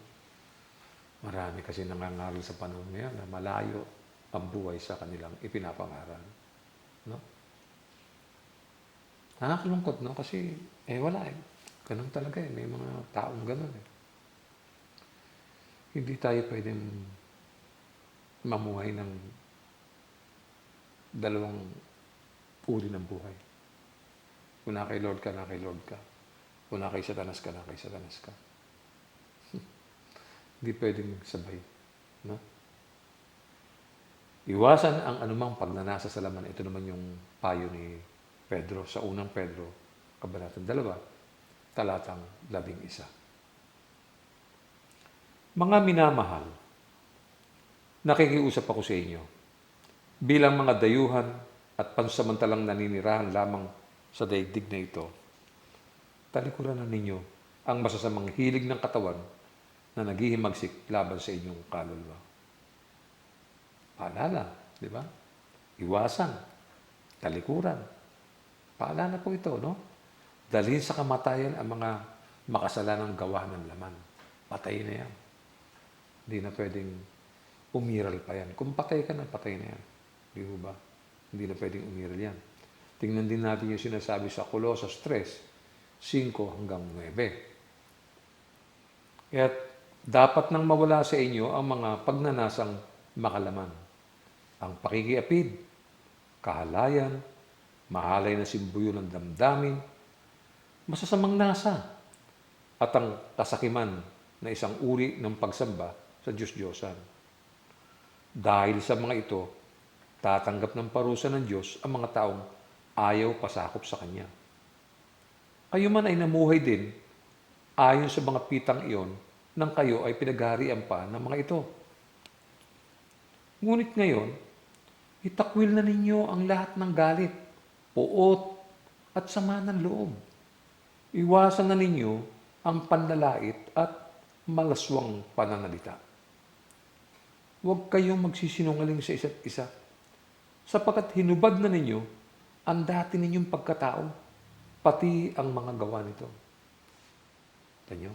Marami kasi nangangaral sa panahon ngayon na malayo ang buhay sa kanilang ipinapangaral. No? Nakakalungkot, no? Kasi, wala eh. Ganun talaga eh. May mga taong ganun eh. Hindi tayo pwedeng mamuhay ng dalawang uri ng buhay. Kung na kay Lord ka, na kay Lord ka. Kung na kay Satanas ka, na kay Satanas ka. Hindi pwedeng sabay. No? Iwasan ang anumang pagnanasa sa laman. Ito naman yung payo ni Pedro, sa unang Pedro, Kabanatang 2, talatang 11. Mga minamahal, nakikiusap ako sa inyo bilang mga dayuhan at pansamantalang naninirahan lamang sa daigdig na ito. Talikuran na ninyo ang masasamang hilig ng katawan na naghihimagsik laban sa inyong kaluluwa. Paalala, di ba? Iwasan, talikuran. Paalala po ito, no? Dalhin sa kamatayan ang mga makasalanang gawa ng laman. Patay na yan. Hindi na pwedeng umiral pa yan. Kung patay ka na, patay na yan. Di ba? Hindi na pwedeng umiral yan. Tingnan din natin yung sinasabi sa Colossus 3:5 hanggang 9. Kaya dapat nang mawala sa inyo ang mga pagnanasang makalaman. Ang pakikiapid, kahalayan, mahalay na simbuyo ng damdamin, masasamang nasa, at ang kasakiman na isang uri ng pagsamba sa Diyos-Diyosan. Dahil sa mga ito, tatanggap ng parusa ng Diyos ang mga taong ayaw pasakop sa Kanya. Kayo man ay namuhay din ayon sa mga pitang iyon nang kayo ay pinagharian pa ng mga ito. Ngunit ngayon, itakwil na ninyo ang lahat ng galit, puot, at sama ng loob. Iwasan na ninyo ang panlalait at malaswang pananalita. Huwag kayong magsisinungaling sa isa't isa, sapagkat hinubad na ninyo ang dati ninyong pagkatao, pati ang mga gawa nito. Tanyo,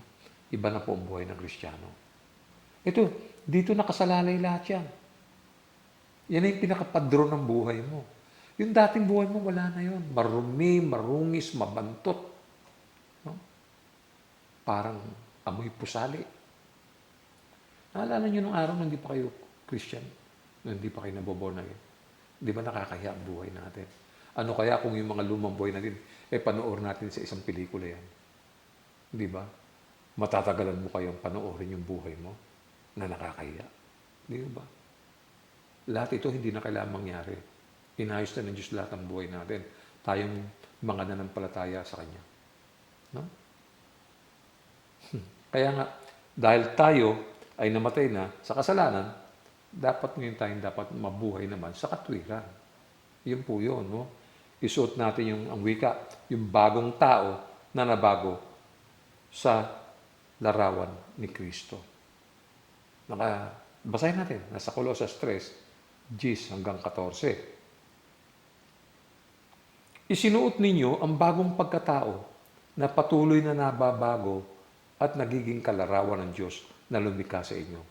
iba na po ang buhay ng Kristiyano. Ito, dito nakasalalay lahat yan. Yan ay yung pinakapadro ng buhay mo. Yung dating buhay mo, wala na yun. Marumi, marungis, mabantot. No? Parang amoy pusali. Naalala nyo nung araw na hindi pa kayo Christian, na hindi pa kayo naboborn again. Di ba nakakahiya ang buhay natin? Ano kaya kung yung mga lumang buhay natin, panoorin natin sa isang pelikula yan? Di ba? Matatagalan mo kayong panoorin yung buhay mo na nakakahiya. Di ba? Lahat ito hindi na kailangang mangyari. Inayos na ng Diyos lahat ang buhay natin. Tayong mga nanampalataya sa Kanya. No? Kaya nga, dahil tayo ay namatay na sa kasalanan, dapat ngayon tayong dapat mabuhay naman sa katwiran. Yun po yun. No? Isuot natin ang wika, yung bagong tao na nabago sa larawan ni Kristo. Basahin natin, nasa Colossus 3:10 hanggang 14. Isinuot ninyo ang bagong pagkatao na patuloy na nababago at nagiging kalarawan ng Diyos na lumikha sa inyo,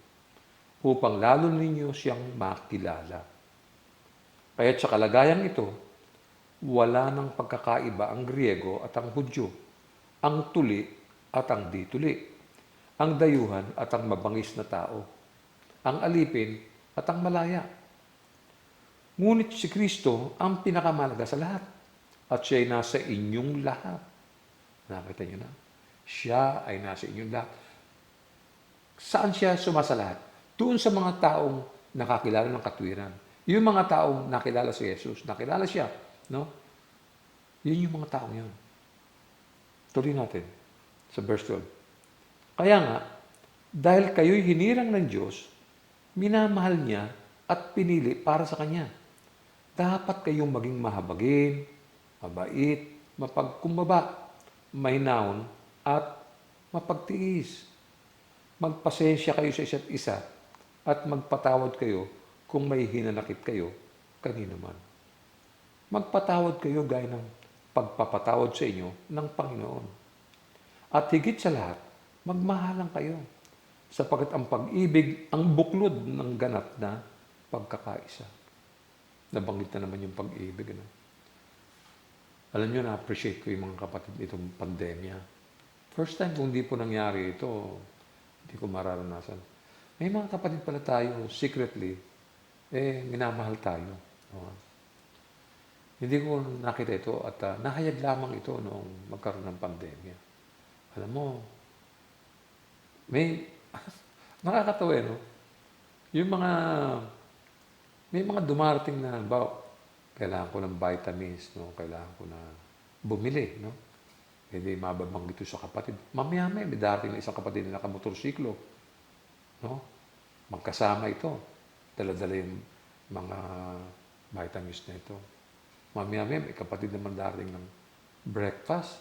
upang lalo ninyo siyang makilala. Kaya't sa kalagayang ito, wala ng pagkakaiba ang Griego at ang Hudyo, ang tuli at ang di-tuli, ang dayuhan at ang mabangis na tao, ang alipin at ang malaya. Ngunit si Kristo ang pinakamahalaga sa lahat at siya ay nasa inyong lahat. Nakita niyo na? Siya ay nasa inyong lahat. Saan siya sumasalahat? Doon sa mga taong nakakilala ng katwiran. Yung mga taong nakilala si Jesus, nakilala siya, no? Yun yung mga taong yun. Tuloy natin sa verse 12. Kaya nga, dahil kayo'y hinirang ng Diyos, minamahal niya at pinili para sa Kanya. Dapat kayong maging mahabagin, mabait, mapagkumbaba, mahinahon, at mapagtiis. Magpasensya kayo sa isa't isa at magpatawad kayo kung may hinanakit kayo kanino man. Magpatawad kayo gaya ng pagpapatawad sa inyo ng Panginoon. At higit sa lahat, magmahalan kayo sapagkat ang pag-ibig ang buklod ng ganap na pagkakaisa. Nabanggit na naman yung pag-ibig. Ano? Alam nyo, na-appreciate ko yung mga kapatid itong pandemya. First time kung hindi po nangyari ito, hindi ko mararanasan. May mga kapatid pala tayo, secretly, minamahal tayo. Hindi ko nakita ito at nahayag lamang ito noong magkaroon ng pandemya. Alam mo, may nakakatawa, no? Yung may mga dumarating na, kailangan ko ng vitamins, no? Kailangan ko na bumili, no? Hindi mababanggit ito sa kapatid. Mamaya may darating na isang kapatid na nakamotorsiklo, no? Magkasama ito. Dala-dala yung mga vitamins na ito. Mamaya may kapatid naman darating ng breakfast,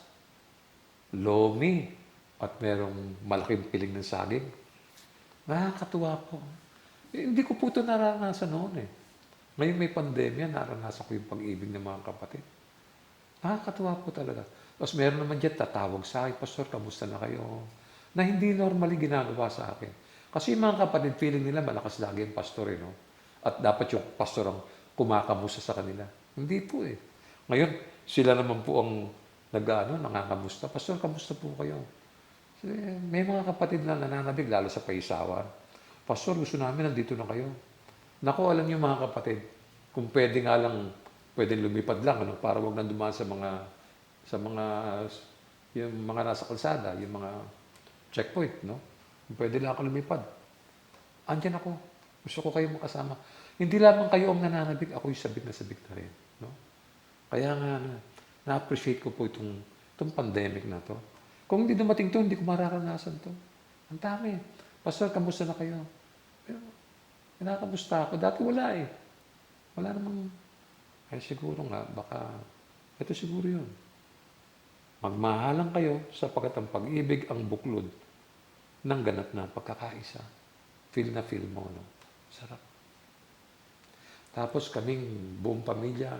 lomi, at merong malaking piling ng saging. Nakakatuwa po. Hindi ko po ito naranasan noon eh. Ngayon may pandemya, naranasan ko yung pag-ibig ng mga kapatid. Nakakatuwa po talaga. Tapos meron naman dyan tatawag sa akin, Pastor, kamusta na kayo? Na hindi normally ginagawa sa akin. Kasi yung mga kapatid, feeling nila malakas lagi yung pastor, no? At dapat yung pastor ang kumakamusta sa kanila. Hindi po eh. Ngayon, sila naman po ang nangangamusta. Pastor, kamusta po kayo? May mga kapatid na nananabig, lalo sa paisawan. Pastor, gusto namin, nandito na kayo. Naku, alam niyo mga kapatid, kung pwede nga lang, pwede lumipad lang, ano, para wag nang dumaan sa mga, yung mga nasa kalsada, yung mga checkpoint, no? Kung pwede lang ako lumipad. Andiyan ako. Gusto ko kayo makasama. Hindi lamang kayo ang nananabig, ako'y sabik na rin, no? Kaya nga, na-appreciate ko po itong pandemic na to. Kung hindi dumating to, hindi ko mararanasan to. Ang dami. Pastor, kamusta na kayo? Pero, kinakamusta ako. Dati wala eh. Wala namang, siguro nga, baka, ito siguro yun. Magmahalan kayo sapagkat ang pag-ibig ang buklod ng ganap na pagkakaisa. Feel na feel mo, no? Sarap. Tapos kaming buong pamilya,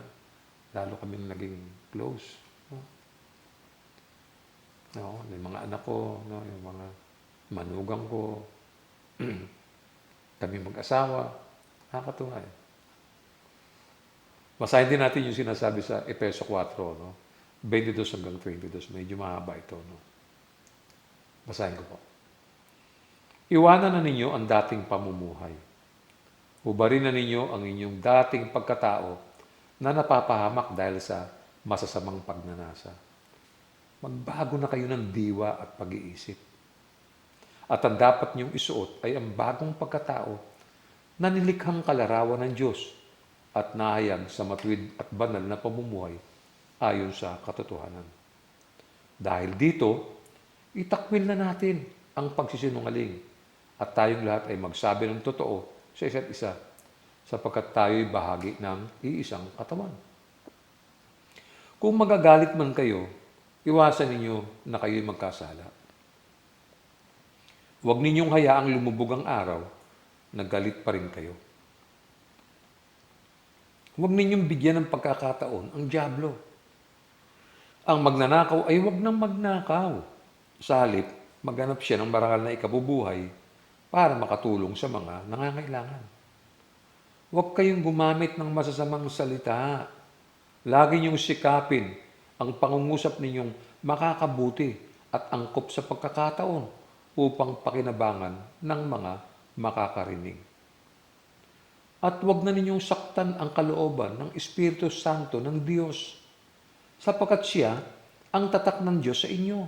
lalo kaming naging close. No? No, yung mga anak ko, no, yung mga manugang ko, kami mag-asawa, nakakatuwa eh. Basahin din natin yung sinasabi sa Efeso 4, no? 22 hanggang 22, medyo mahaba ito, no? Basahin ko po. Iwanan na ninyo ang dating pamumuhay. Hubarin na ninyo ang inyong dating pagkatao na napapahamak dahil sa masasamang pagnanasa. Magbago na kayo ng diwa at pag-iisip. At ang dapat niyong isuot ay ang bagong pagkatao na nilikhang kalarawan ng Diyos at nahayag sa matuwid at banal na pamumuhay ayon sa katotohanan. Dahil dito, itakwil na natin ang pagsisinungaling at tayong lahat ay magsabi ng totoo sa isa't isa sapagkat tayo'y bahagi ng iisang katawan. Kung magagalit man kayo, iwasan ninyo na kayo'y magkasala. Huwag ninyong hayaang lumubog ang araw na galit pa rin kayo. Huwag ninyong bigyan ng pagkakataon ang dyablo. Ang magnanakaw ay huwag nang magnakaw. Sa halip, maghanap siya ng marangal na ikabubuhay para makatulong sa mga nangangailangan. Huwag kayong gumamit ng masasamang salita. Lagi niyong sikapin ang pangungusap ninyong makakabuti at angkop sa pagkakataon upang pakinabangan ng mga makakarinig. At huwag na ninyong saktan ang kalooban ng Espiritu Santo ng Diyos, sapagkat siya ang tatak ng Diyos sa inyo,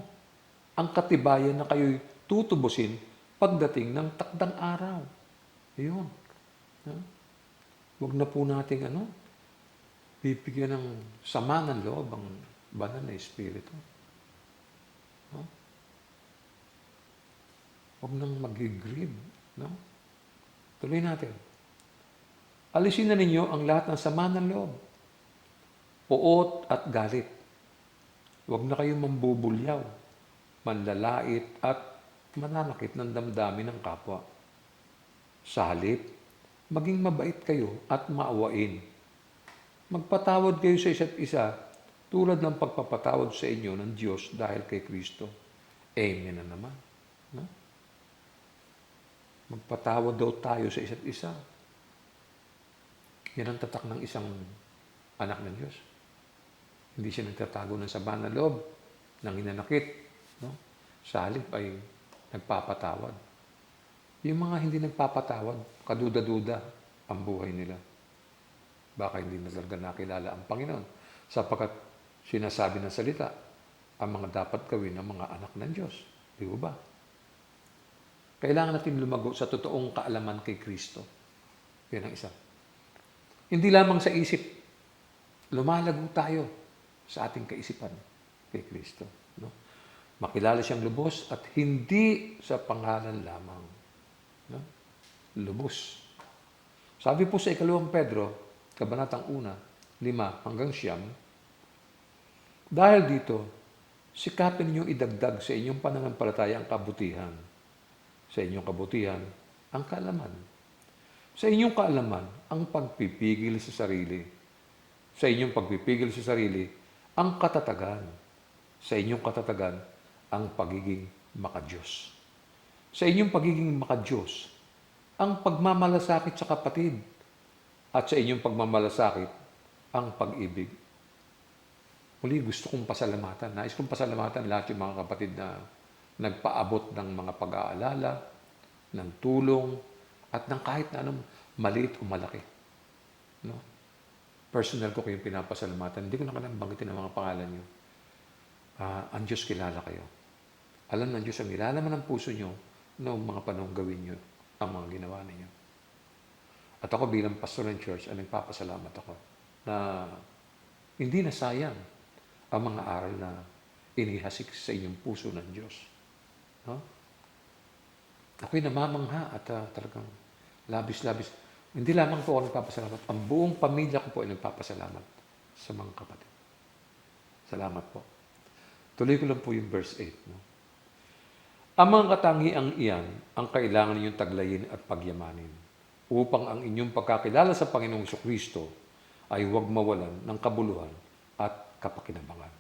ang katibayan na kayo'y tutubusin pagdating ng takdang araw. Ayun. Huwag na po nating bibigyan ng sama ng loob ang banal na Espiritu. No? Huwag nang mag-grieve. No? Tuloy natin. Alisin na ninyo ang lahat ng sama ng loob, puot at galit. Huwag na kayong mambubulyaw, manlalait at mananakit ng damdamin ng kapwa. Sa halip, maging mabait kayo at maawain. Magpatawad kayo sa isa't isa tulad ng pagpapatawad sa inyo ng Diyos dahil kay Kristo. Amen na naman. No? Magpatawad daw tayo sa isa't isa. Yan ang tatak ng isang anak ng Diyos. Hindi siya nagtatago ng sama ng loob, ng hinanakit. No? Sa halip ay nagpapatawad. Yung mga hindi nagpapatawad, kaduda-duda ang buhay nila. Baka hindi na talaga nakilala ang Panginoon. Sapagkat sinasabi ng salita, ang mga dapat gawin ng mga anak ng Diyos. Di ba? Kailangan natin lumago sa totoong kaalaman kay Kristo. Yan ang isa. Hindi lamang sa isip, lumalago tayo sa ating kaisipan kay Kristo. No? Makilala siyang lubos at hindi sa pangalan lamang. No? Lubos. Sabi po sa 2 Pedro, Kabanatang 1, 5-9, dahil dito, sikapin ninyong idagdag sa inyong pananampalataya ang kabutihan. Sa inyong kabutihan, ang kaalaman. Sa inyong kaalaman, ang pagpipigil sa sarili. Sa inyong pagpipigil sa sarili, ang katatagan. Sa inyong katatagan, ang pagiging makadiyos. Sa inyong pagiging makadiyos, ang pagmamalasakit sa kapatid. At sa inyong pagmamalasakit, ang pag-ibig. Muli, gusto kong pasalamatan. Nais kong pasalamatan lahat yung mga kapatid na nagpaabot ng mga pag-aalala, ng tulong, at ng kahit na anong maliit o malaki. No? Personal ko kayong pinapasalamatan. Hindi ko na kailangan banggitin ang mga pangalan nyo. Ang Diyos kilala kayo. Alam ng Diyos ang nilalaman ng puso nyo noong mga panahong gawin nyo ang mga ginawa ninyo. At ako bilang pastor ng church, ay nagpapasalamat ako na hindi na sayang ang mga aral na inihasik sa inyong puso ng Diyos. No? Ako'y namamangha at talagang labis-labis. Hindi lamang po ako nagpapasalamat. Ang buong pamilya ko po ay nagpapasalamat sa mga kapatid. Salamat po. Tuloy ko lang po yung verse 8. No? Ang mga katangiang iyan ang kailangan ninyong taglayin at pagyamanin upang ang inyong pagkakilala sa Panginoong Kristo ay huwag mawalan ng kabuluhan at kapakinabangan.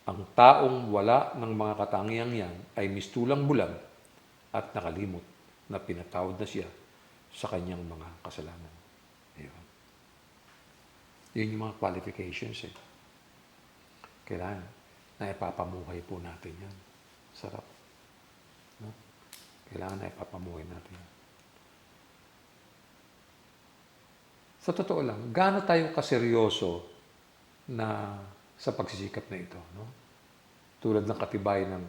Ang taong wala ng mga katangiang yan ay mistulang bulag at nakalimot na pinatawad na siya sa kanyang mga kasalanan. Ayun. Yun yung mga qualifications eh. Kailangan na ipapamuhay po natin yan. Sarap. No? Kailangan na ipapamuhay natin yan. Sa totoo lang, gaano tayo kaseryoso na sa pagsisikap na ito? No? Tulad ng katibayan ng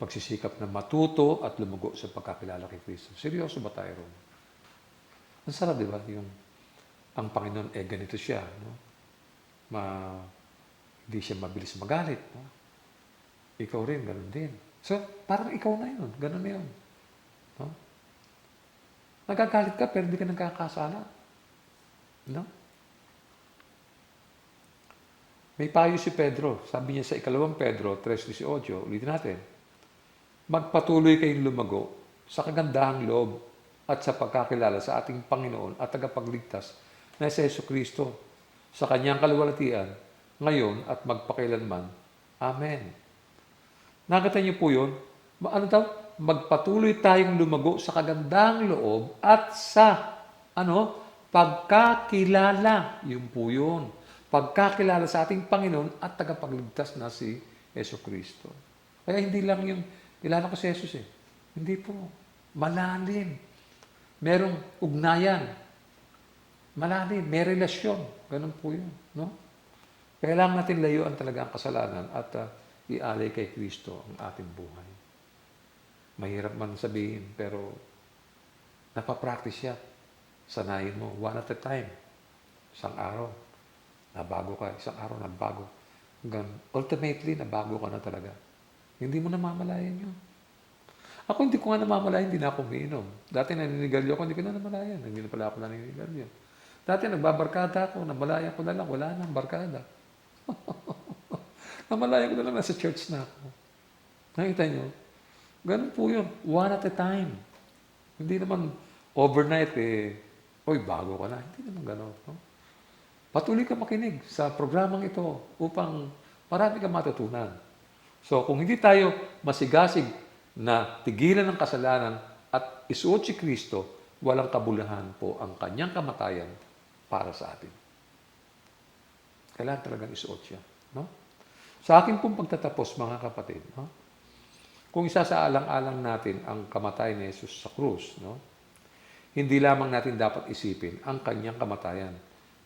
pagsisikap na matuto at lumugo sa pagkakilala kay Kristo. Seryoso ba tayo ron? Ang sarap, di ba? Ang Panginoon, ganito siya. No? Hindi siya mabilis magalit. No? Ikaw rin, ganun din. So, parang ikaw na yun. Ganun na yun. No? Nagagalit ka, pero hindi ka nagkakasala. No? May payo si Pedro. Sabi niya sa 2 Pedro 3:18, ulitin natin. Magpatuloy kayong lumago sa kagandahang loob at sa pagkakilala sa ating Panginoon at tagapagligtas na si Jesucristo sa kanyang kaluwalhatian ngayon at magpakailanman. Amen. Nakita niyo po yun? Ano daw? Magpatuloy tayong lumago sa kagandahang loob at sa pagkakilala. Yun po yun. Pagkakilala sa ating Panginoon at tagapagligtas na si Jesucristo. Kaya hindi lang yung kilala ko si Jesus eh. Hindi po. Malalim. Merong ugnayan. Malalim. May relasyon. Ganun po yun. No? Kailangan natin layuan talaga ang kasalanan at ialay kay Kristo ang ating buhay. Mahirap man sabihin, pero napapractice siya. Sanayin mo, one at a time. Isang araw, nabago ka. Isang araw, nabago. Hanggang ultimately, nabago ka na talaga. Hindi mo namamalayan yun. Ako hindi ko nga namamalayan, hindi na ako umiinom. Dati naninigalyo ako, hindi ko na namalayan. Hindi na pala ako naninigalyo. Dati nagbabarkada ako, namalayan ko na lang, wala nang barkada. Namalayan ko na lang, nasa church na ako. Nakita nyo? Ganun po yun. One at a time. Hindi naman overnight bago ka na. Hindi naman ganun. No? Patuloy ka makinig sa programang ito upang marami ka matutunan. So, kung hindi tayo masigasig na tigilan ng kasalanan at isuot si Kristo, walang kabuluhan po ang kanyang kamatayan para sa atin. Kailangan talagang isuot siya. No? Sa akin pong pagtatapos, mga kapatid, no? Kung isasaalang-alang natin ang kamatayan ni Jesus sa krus, no? Hindi lamang natin dapat isipin ang kanyang kamatayan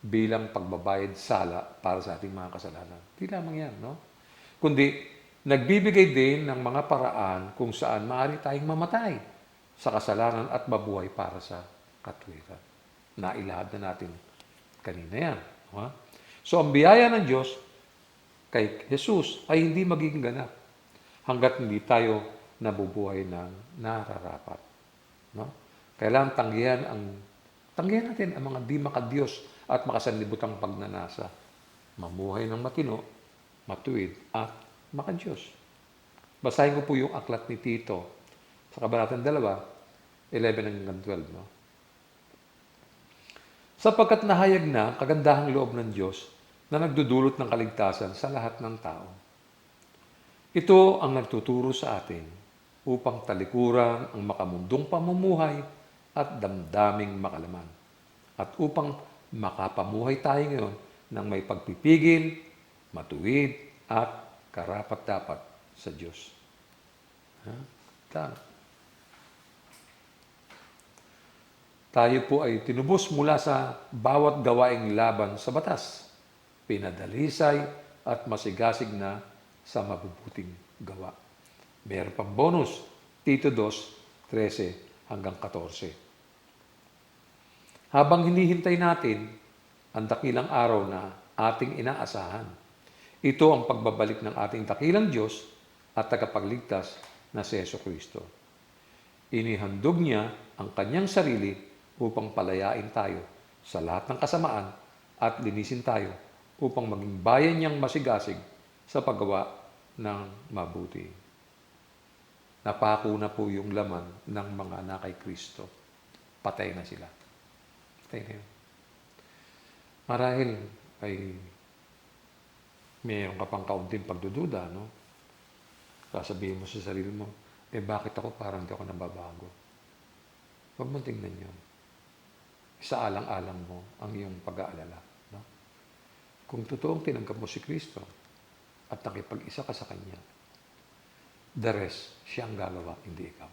bilang pagbabayad sala para sa ating mga kasalanan. Hindi lamang yan, no? Kundi, nagbibigay din ng mga paraan kung saan maaari tayong mamatay sa kasalanan at mabuhay para sa katwiran. Nailahad na natin kanina yan. Ha? So ang biyaya ng Diyos kay Jesus ay hindi magiging ganap hanggat hindi tayo nabubuhay ng nararapat. No? Kailangan tanggihan natin ang mga di makadiyos at makasanlibutang pagnanasa. Mamuhay ng matino, matuwid, at makadiyos. Basahin ko po yung aklat ni Tito sa Kabanatang 2, 11 hanggang 12. No? Sapagkat nahayag na kagandahang loob ng Diyos na nagdudulot ng kaligtasan sa lahat ng tao. Ito ang nagtuturo sa atin upang talikuran ang makamundong pamumuhay at damdaming makalaman. At upang makapamuhay tayo ngayon ng may pagpipigil, matuwid, at karapat-dapat sa Diyos. Tayo po ay tinubos mula sa bawat gawaing laban sa batas, pinadalisay at masigasig na sa mabubuting gawa. Meron pang bonus, Tito 2, 13 hanggang 14. Habang hinihintay natin ang dakilang araw na ating inaasahan, ito ang pagbabalik ng ating dakilang Diyos at tagapagligtas na si Jesucristo. Inihandog niya ang kanyang sarili upang palayain tayo sa lahat ng kasamaan at linisin tayo upang maging bayan niyang masigasig sa paggawa ng mabuti. Napako na po yung laman ng mga anak kay Kristo. Patay na sila. Patay na yun. Marahil ay mayroon ka pang kaunting pagdududa, no? Sasabihin mo sa sarili mo, bakit ako parang di ako nababago? Huwag mo tingnan yun. Isaalang-alang mo ang iyong pag-aalala. No? Kung totoong tinanggap mo si Kristo at nakipag-isa ka sa Kanya, the rest, siya ang gagawa, hindi ikaw.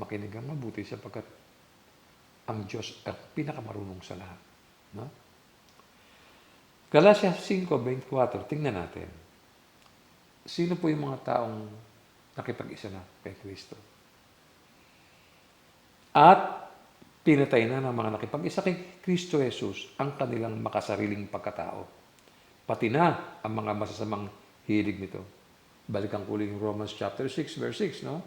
Makinig kang mabuti sapagkat ang Diyos ay pinakamarunong sa lahat. No? Galatia 5:24, tingnan natin. Sino po yung mga taong nakipag-isa na kay Kristo? At pinatay na ng mga nakipag-isa kay Kristo Jesus ang kanilang makasariling pagkatao. Pati na ang mga masasamang hilig nito. Balikan ko ulit yung Romans chapter 6, verse 6, no?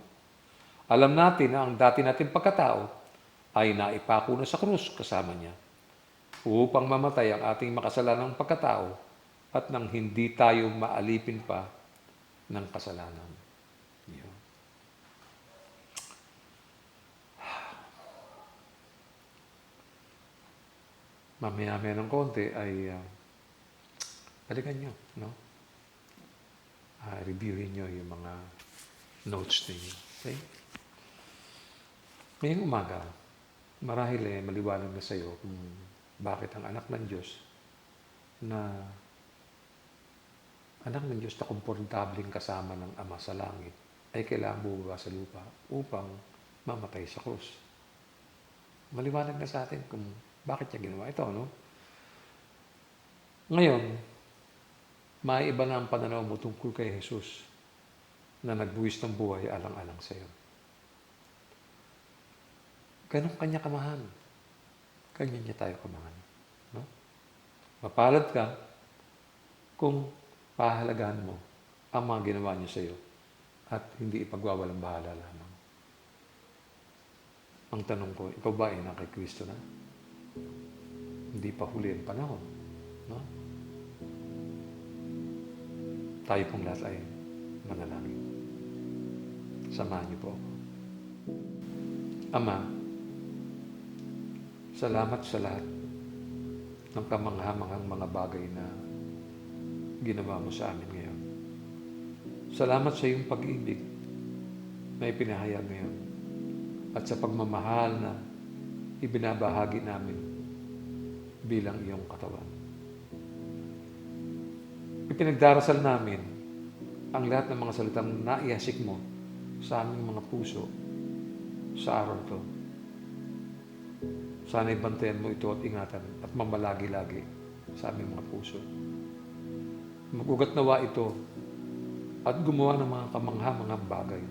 Alam natin na ang dati nating pagkatao ay naipako na sa krus kasama niya upang mamatay ang ating makasalanang pagkatao at nang hindi tayo maalipin pa ng kasalanan. Yun. Mamaya-maya ng konti ay balikan nyo, no? Reviewin nyo yung mga notes ninyo. Okay? Ngayong umaga, marahil maliwanag na sa iyo kung bakit ang anak ng Diyos na komportableng kasama ng Ama sa langit ay kailangan bumaba sa lupa upang mamatay sa krus. Maliwanag na sa atin kung bakit niya ginawa ito, no? Ngayon, maiba na ang pananaw mo tungkol kay Jesus na nagbuwis ng buhay alang-alang sa iyo. Ganun kanya kamahal. Kanya niya tayo kamahal. No? Mapalad ka kung pahalagahan mo ang mga ginawa niya sa iyo at hindi ipagwawalang bahala lamang. Ang tanong ko, ikaw ba ay na kay Kristo na? Hindi pa huli ang panahon. No? Tayo pong lahat ay manalangin. Samahan niyo po ako. Ama, salamat sa lahat ng kamangha-manghang mga bagay na ginawa mo sa amin ngayon. Salamat sa iyong pag-ibig na ipinahayag ngayon at sa pagmamahal na ibinabahagi namin bilang iyong katawan. Ipinagdarasal namin ang lahat ng mga salitang naihasik mo sa aming mga puso sa araw ito. Sana'y bantayan mo ito at ingatan at mamalagi-lagi sa aming mga puso. Mag-ugat nawa ito at gumawa ng mga kamangha-manghang bagay.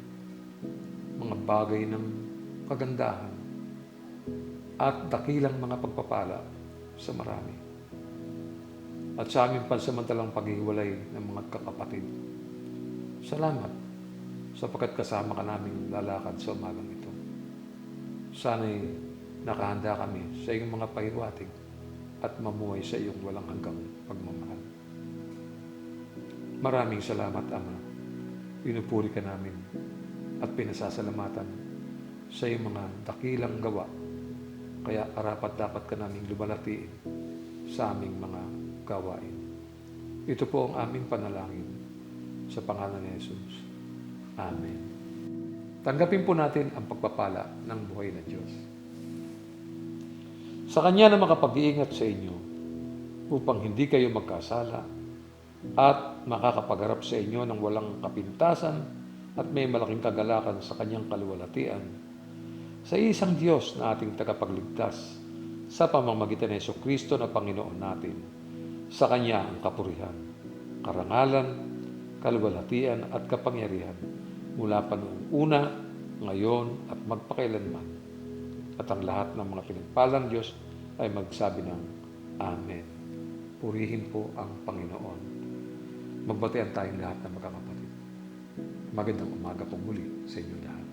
Mga bagay ng kagandahan at dakilang mga pagpapala sa marami. at sa aming pansamantalang paghiwalay ng mga kakapatid. Salamat sapagkat kasama ka namin lalakad sa umagang ito. Sana'y nakahanda kami sa iyong mga pahiwatig at mamuhay sa iyong walang hanggang pagmamahal. Maraming salamat, Ama. Pinupuri ka namin at pinasasalamatan sa iyong mga dakilang gawa. Kaya arapat-dapat ka naming lumalatiin sa aming mga gawain. Ito po ang aming panalangin sa pangalan ni Jesus. Amen. Tanggapin po natin ang pagpapala ng buhay ng Diyos. Sa Kanya na makapag-iingat sa inyo upang hindi kayo magkasala at makakapagharap sa inyo ng walang kapintasan at may malaking kagalakan sa Kanyang kaluwalhatian, sa isang Diyos na ating tagapagligtas sa pamamagitan ng Jesucristo na Panginoon natin. Sa Kanya ang kapurihan, karangalan, kaluwalhatian at kapangyarihan mula pa noong una, ngayon at magpakailanman. At ang lahat ng mga pinagpalang Diyos ay magsabi ng Amen. Purihin po ang Panginoon. Magbatian tayong lahat ng magkakapatid. Magandang umaga po muli sa inyo lahat.